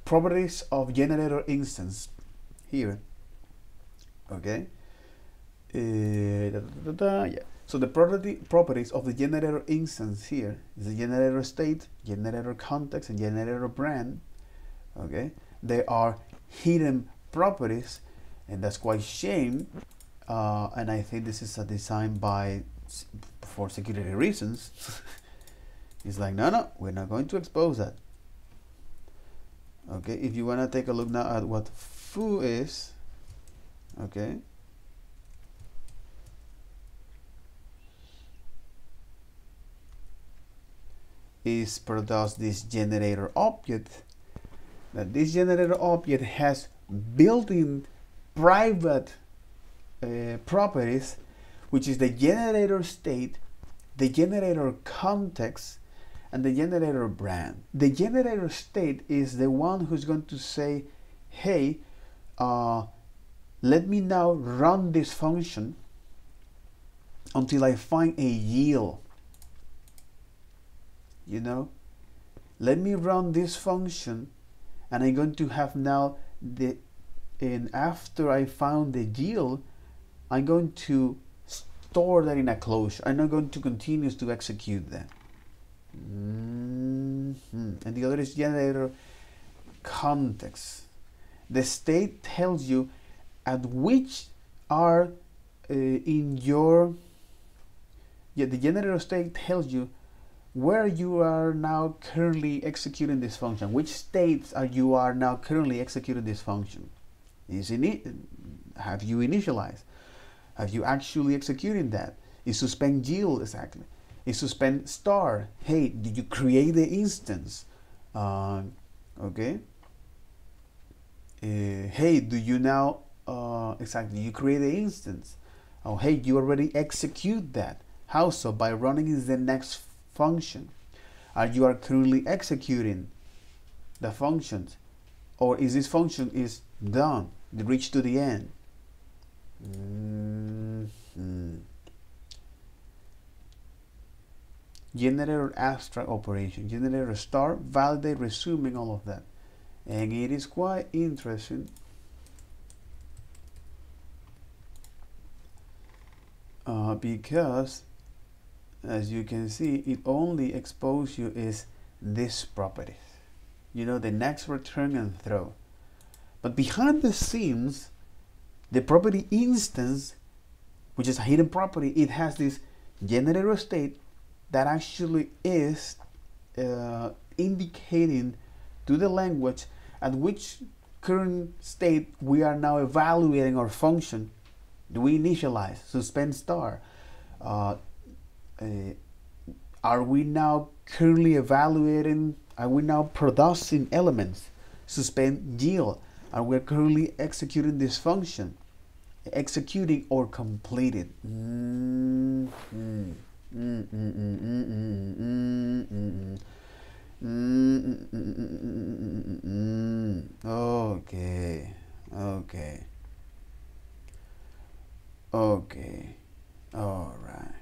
properties of generator instance here, okay, yeah. So the properties of the generator instance here is the generator state, generator context, and generator brand, okay. They are hidden properties, and that's quite shame, and I think this is a design for security reasons. It's like, no, we're not going to expose that. Okay, if you want to take a look now at what foo is, okay, is produce this generator object. That this generator object has built-in private properties, which is the generator state, the generator context, and the generator brand. The generator state is the one who's going to say, hey, let me now run this function until I find a yield. You know, let me run this function, and I'm going to have now and after I found the yield, I'm going to store that in a closure. I'm not going to continue to execute that. And the other is generator context. The state tells you at which are in your, the generator state tells you where you are now currently executing this function. Which states you are now currently executing this function? Have you initialized? Have you actually executing that? Is suspend yield exactly? Is suspend star? Hey, did you create the instance? Okay. Hey, do you now exactly? You create the instance. Oh, hey, you already execute that. How so? By running is the next function. You are currently executing the functions, or is this function is done? It reached to the end. Generator abstract operation, generator start, validate, resuming, all of that. And it is quite interesting because as you can see, it only exposes you is this property, you know, the next, return, and throw. But behind the scenes, the property instance, which is a hidden property, it has this generator state that actually is indicating to the language at which current state we are now evaluating our function. Do we initialize, suspend star? Are we now currently evaluating? Are we now producing elements? Suspend yield. Are we currently executing this function? Executing or completed? Okay. All right.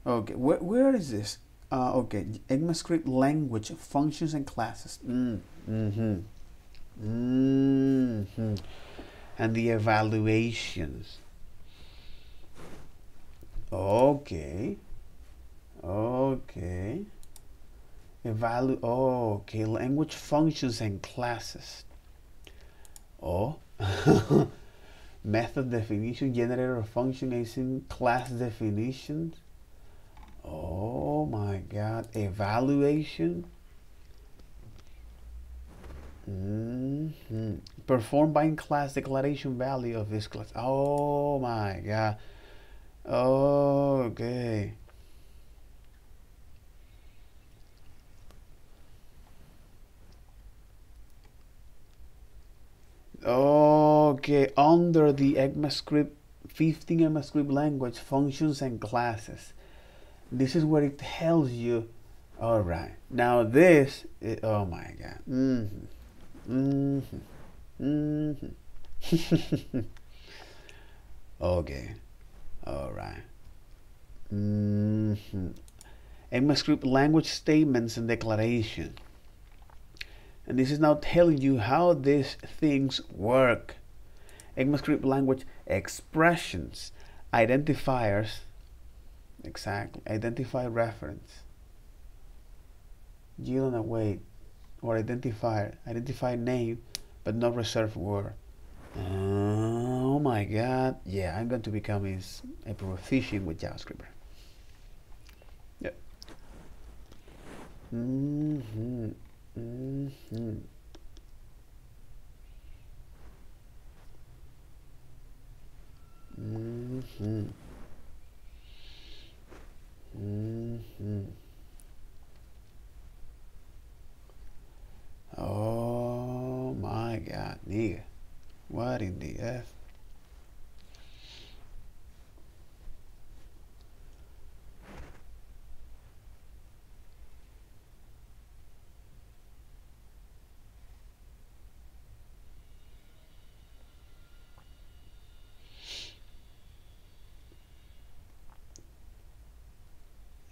Okay, where is this? Okay, ECMAScript language, functions and classes. And the evaluations. Okay. Okay. Okay, language functions and classes. Oh. method definition, generator of function, async, class definitions. Oh my god, evaluation. Perform bind class declaration value of this class. Oh my god. Okay. Okay, under the ECMAScript 15 ECMAScript language, functions and classes. This is where it tells you. All right, now this is, oh my god. Okay, all right. ECMAScript language statements and declaration. And this is now telling you how these things work. ECMAScript language expressions, identifiers, exactly, identify reference, yield and await, or identifier, identify name, but not reserved word. Oh my god, yeah, I'm going to become a proficient with JavaScript. Yep. Oh my god, nigga. What in the F?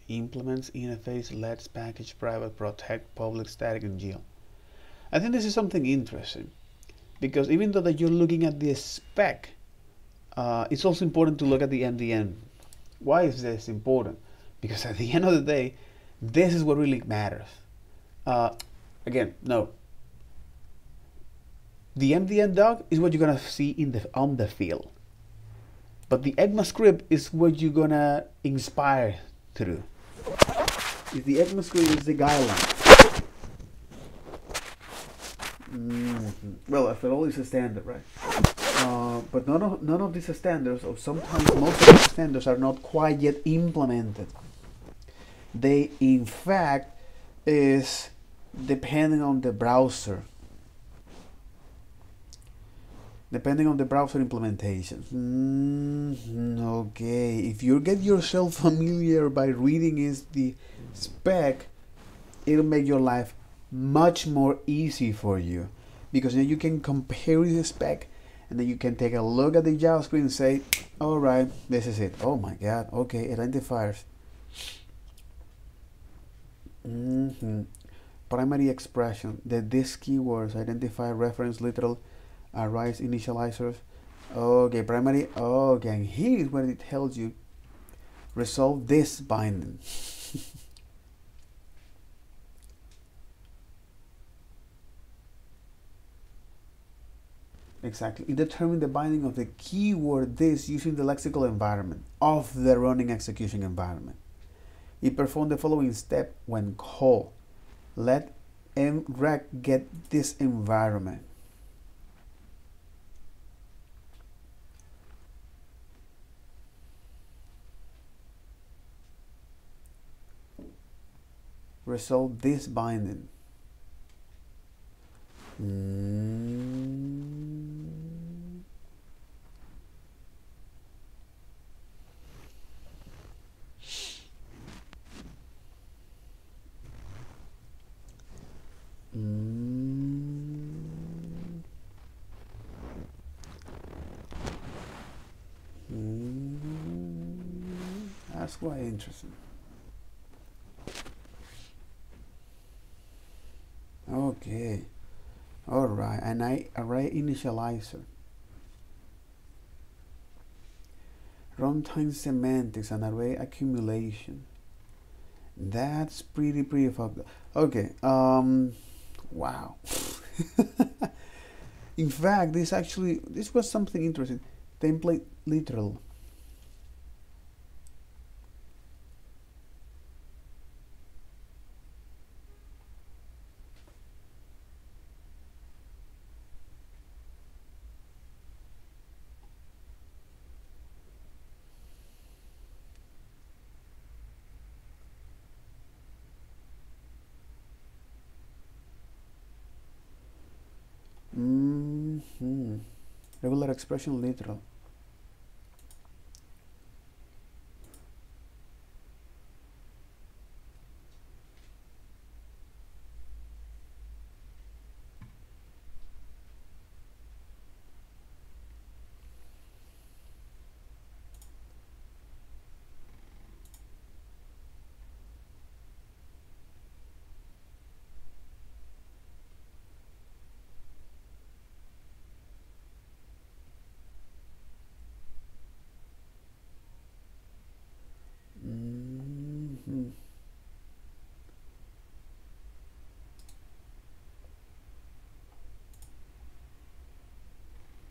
Implements, interface, lets, package, private, protect, public, static, and GL. I think this is something interesting because even though that you're looking at the spec, it's also important to look at the MDN. Why is this important? Because at the end of the day, this is what really matters. Again, no. The MDN doc is what you're gonna see in on the field, but the ECMAScript is what you're gonna inspire through. If the ECMAScript is the guideline. Well, after all, it's a standard, right? But none of these standards, or sometimes most of these standards, are not quite yet implemented. They, in fact, is depending on the browser. Depending on the browser implementation. Okay, if you get yourself familiar by reading the spec, it'll make your life much more easy for you, because then you can compare the spec and then you can take a look at the JavaScript and say, all right, this is it. Oh my god, okay, identifiers. Primary expression, these keywords, identify, reference, literal, arise, initializers. Okay, primary. Okay, and here is where it tells you resolve this binding. Exactly. It determines the binding of the keyword this using the lexical environment of the running execution environment. It performs the following step when called. Let mrec get this environment. Resolve this binding. That's quite interesting. Okay, all right, an array initializer, runtime semantics, and array accumulation. That's pretty fucked up. Okay, wow. In fact, this was something interesting. template literal. Regular expression literal.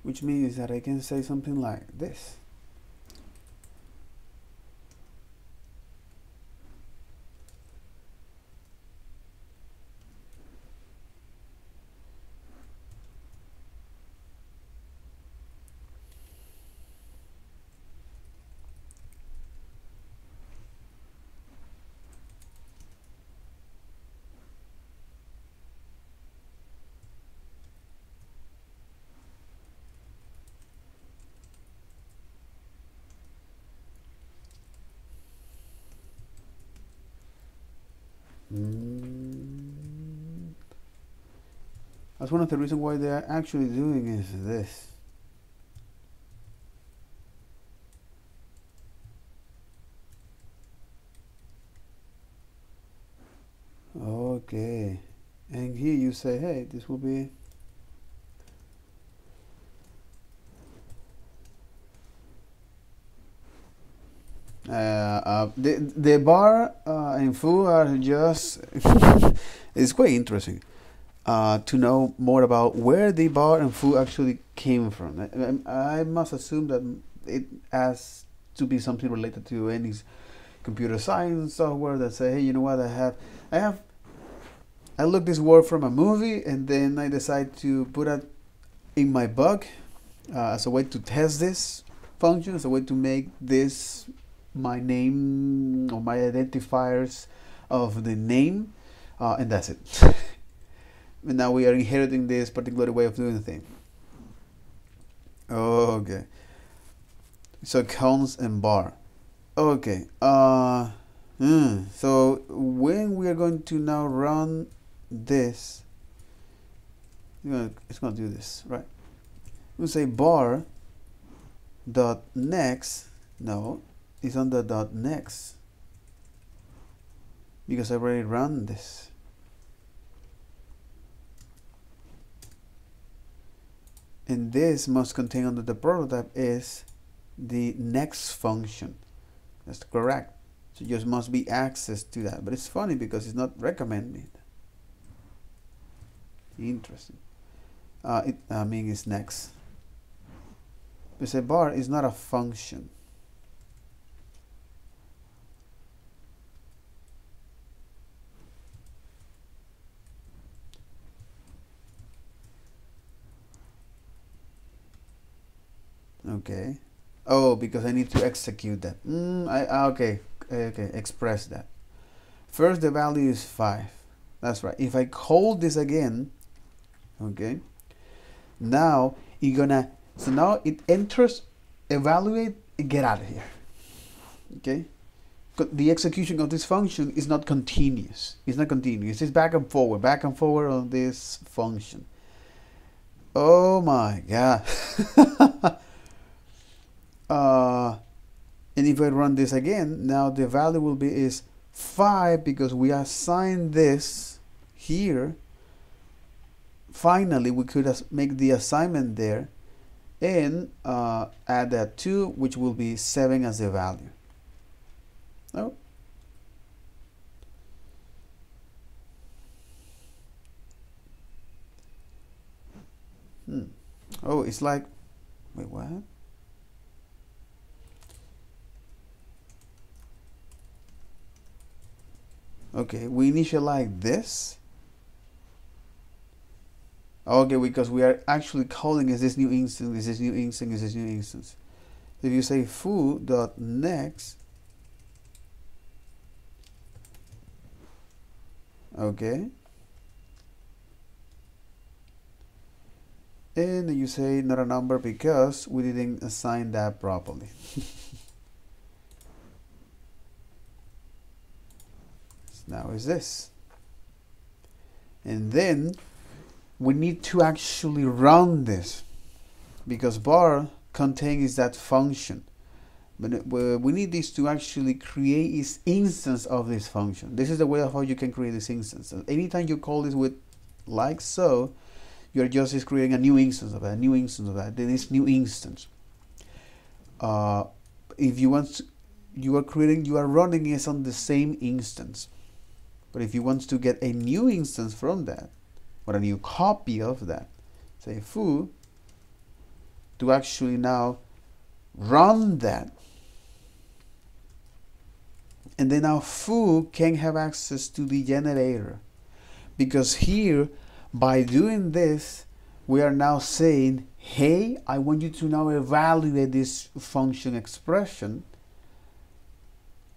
Which means that I can say something like this. That's one of the reasons why they're actually doing is this. Okay, and here you say, hey, this will be the bar and foo are just it's quite interesting to know more about where the bar and foo actually came from. I must assume that it has to be something related to any computer science software that say, hey, you know what, I look this word from a movie and then I decide to put it in my bug as a way to test this function, as a way to make this my name or my identifiers of the name, and that's it. And now we are inheriting this particular way of doing things. Okay, so cons and bar. Okay, so when we are going to now run this, it's going to do this, right? We'll say bar dot next. No, it's on the dot next because I already run this. And this must contain under the prototype is the next function. That's correct. So just must be access to that. But it's funny because it's not recommended. Interesting. It's next. Because a bar is not a function. Okay. Oh, because I need to execute that. Okay, express that. First, the value is 5. That's right. If I call this again, okay, now you're gonna, so now it enters, evaluate, and get out of here. Okay. The execution of this function is not continuous. It's not continuous. It's back and forward on this function. Oh my God. And if I run this again, now the value will be is 5 because we assigned this here. Finally, we could make the assignment there and add that 2, which will be 7 as the value. Oh. Oh, it's like, wait, what? Okay, we initialize this. Okay, because we are actually calling is this new instance, is this new instance, is this new instance. If you say foo.next, okay, and you say not a number because we didn't assign that properly. Now is this, and then we need to actually run this because bar contains that function, but we need this to actually create this instance of this function. This is the way of how you can create this instance. Anytime you call this with like so, you're just creating a new instance of that, a new instance of that, then this new instance. If you want to, you are running it on the same instance. But if you want to get a new instance from that, or a new copy of that, say foo, to actually now run that. And then now foo can have access to the generator. Because here, by doing this, we are now saying, hey, I want you to now evaluate this function expression,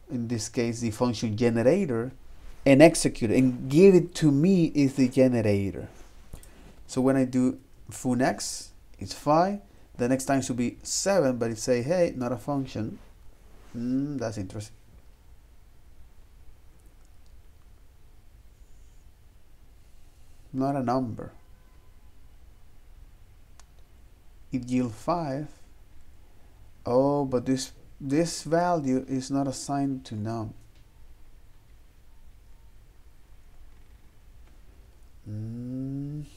in this case the function generator, and execute it, and give it to me is the generator. So when I do foo next, it's 5. The next time should be 7, but it say, hey, not a function. That's interesting. Not a number. It yield 5. Oh, but this value is not assigned to num. And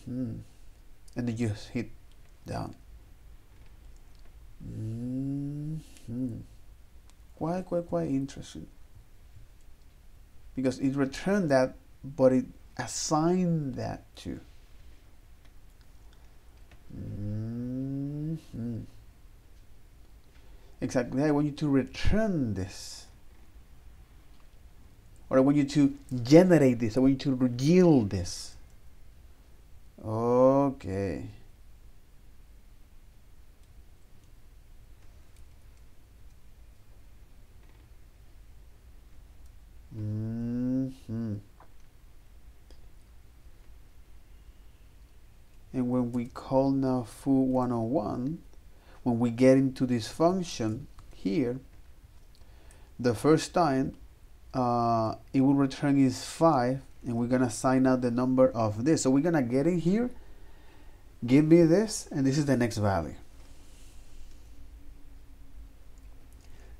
then you hit down. Quite interesting. Because it returned that, but it assigned that to. Exactly. I want you to return this. Or I want you to generate this. I want you to yield this. Okay. And when we call now foo101, when we get into this function here, the first time it will return is 5, and we're gonna assign out the number of this. So we're gonna get in here, give me this, and this is the next value.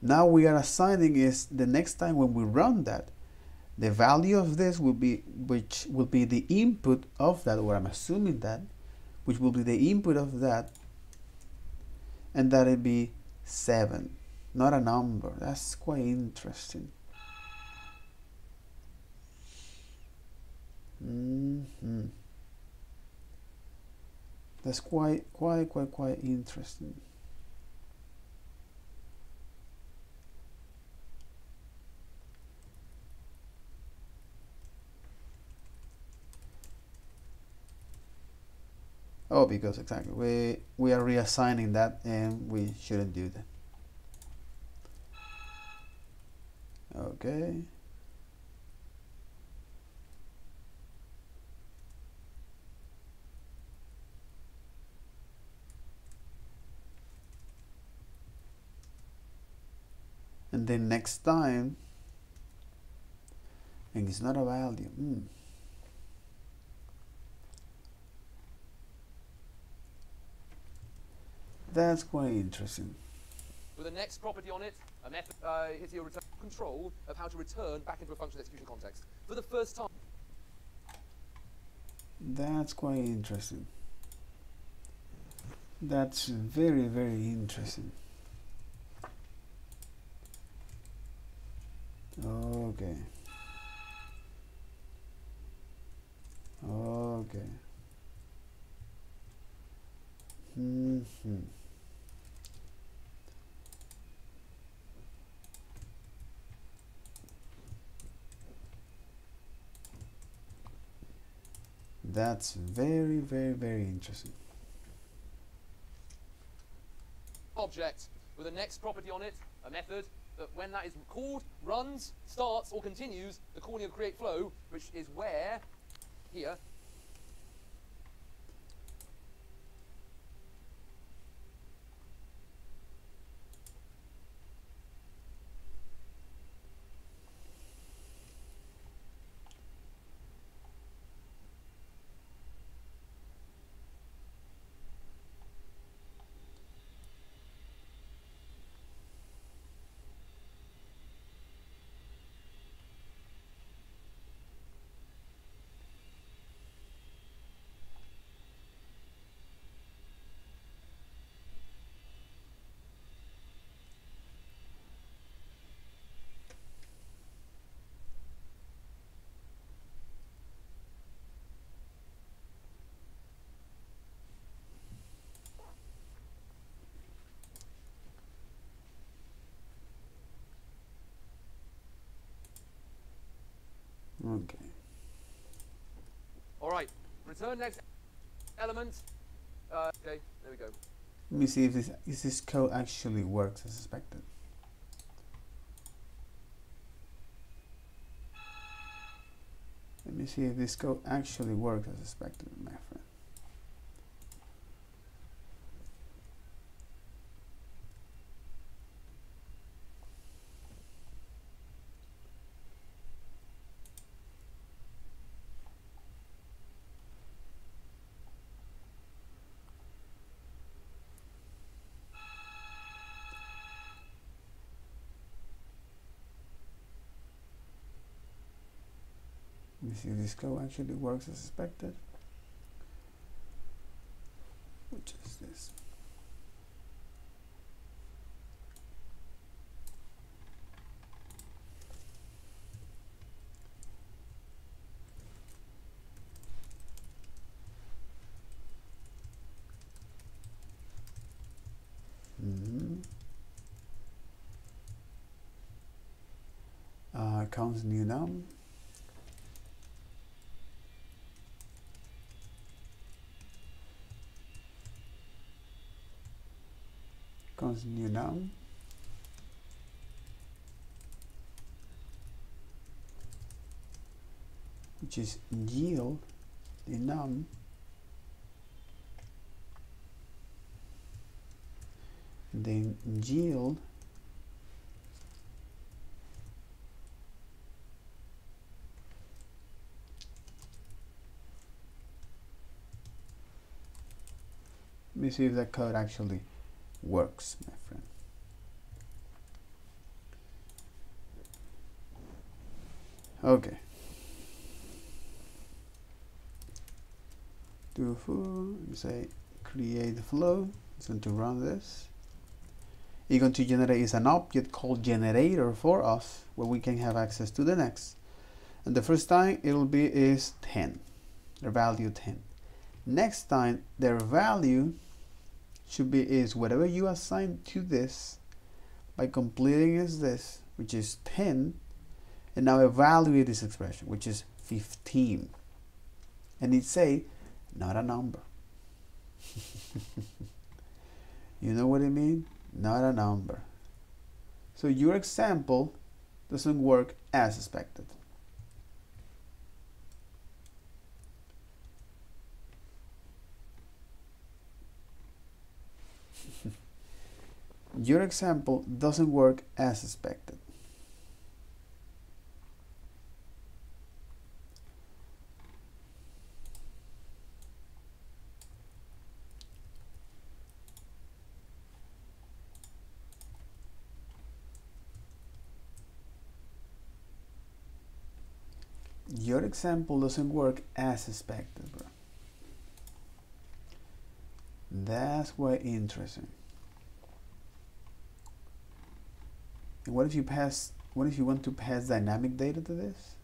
Now we are assigning is the next time when we run that, the value of this will be, which will be the input of that, or I'm assuming that, which will be the input of that, and that'll be 7, not a number. That's quite interesting. That's quite interesting. Oh, because exactly we are reassigning that, and we shouldn't do that. Okay. And then next time, and it's not a value. That's quite interesting. With the next property on it, a method is your return control of how to return back into a function execution context. For the first time. That's quite interesting. That's very interesting. Okay. Okay. That's very, very, very interesting. Object with a next property on it, a method that when that is called, runs, starts, or continues the calling of create flow, which is where here Okay. all right, return next element. Okay, there we go. Let me see if this code actually works as expected. Let me see if this code actually works as expected, my friend. Let me see if this code actually works as expected. Which is this? Counts new num. Counts new num. Which is yield the num and then yield let me see if that code actually works, my friend. Okay. Do foo, you say create the flow. It's going to run this. It's going to generate is an object called generator for us where we can have access to the next. And the first time it'll be is 10, their value 10. Next time their value should be is whatever you assign to this by completing is this, which is 10, and now evaluate this expression, which is 15. And it say not a number. You know what I mean? Not a number. So your example doesn't work as expected. Your example doesn't work as expected. Your example doesn't work as expected, bro. That's quite interesting. And what if you want to pass dynamic data to this?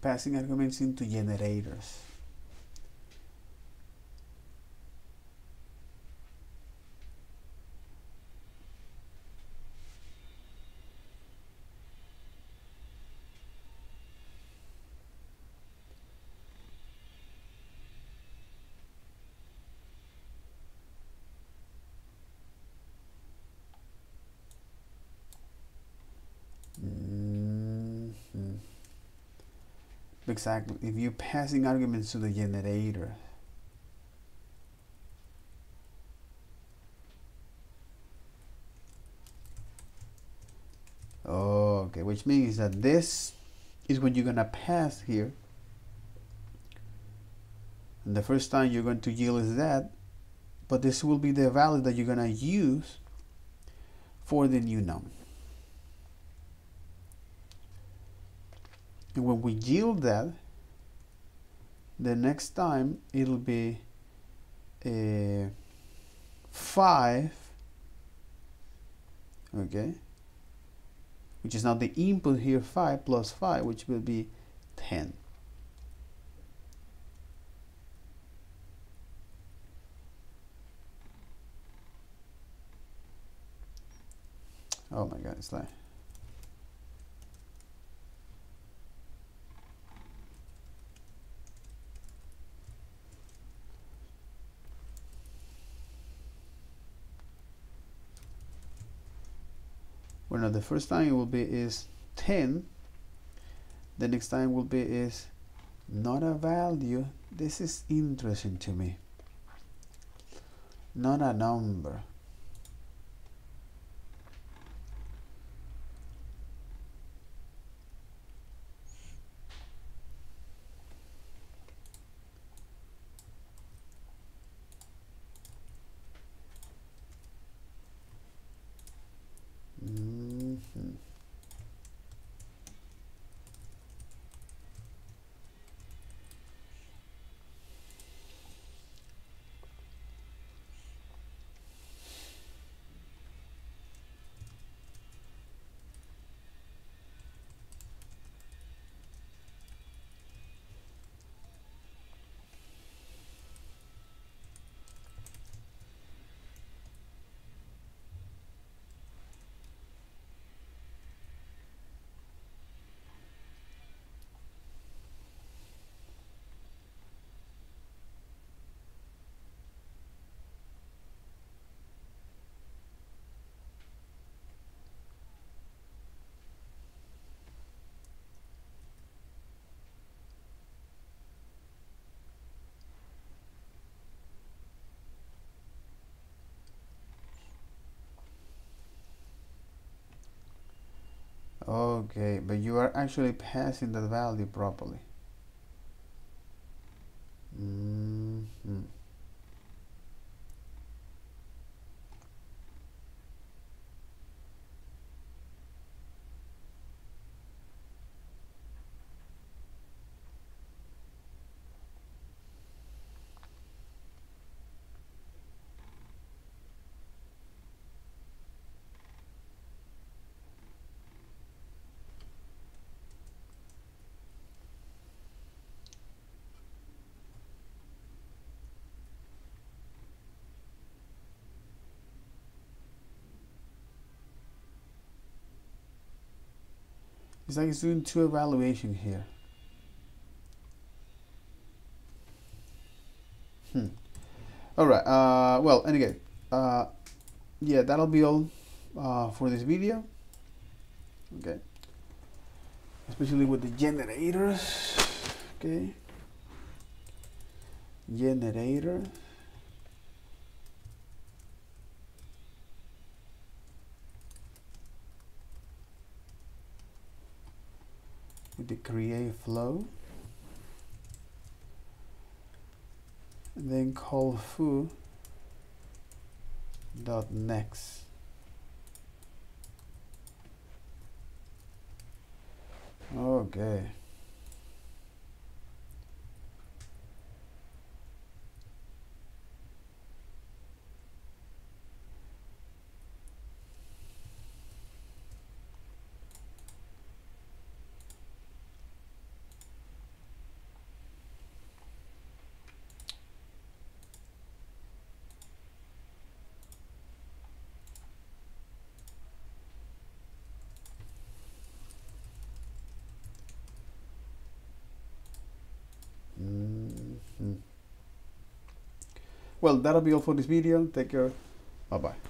passing arguments into generators. Exactly. If you're passing arguments to the generator, okay, which means that this is what you're gonna pass here, and the first time you're going to yield is that, but this will be the value that you're gonna use for the new num. And when we yield that, the next time it'll be 5, okay, which is now the input here, 5 plus 5, which will be 10. Oh my god, it's like well, no, the first time it will be is 10, the next time will be is not a value. This is interesting to me, not a number. Okay, but you are actually passing that value properly. It's like it's doing two evaluation here. All right. Well, anyway, yeah, that'll be all for this video. Okay. Especially with the generators. Okay. Generator. With the create flow. And then call foo dot next. Okay. Well, that'll be all for this video. Take care. Bye bye.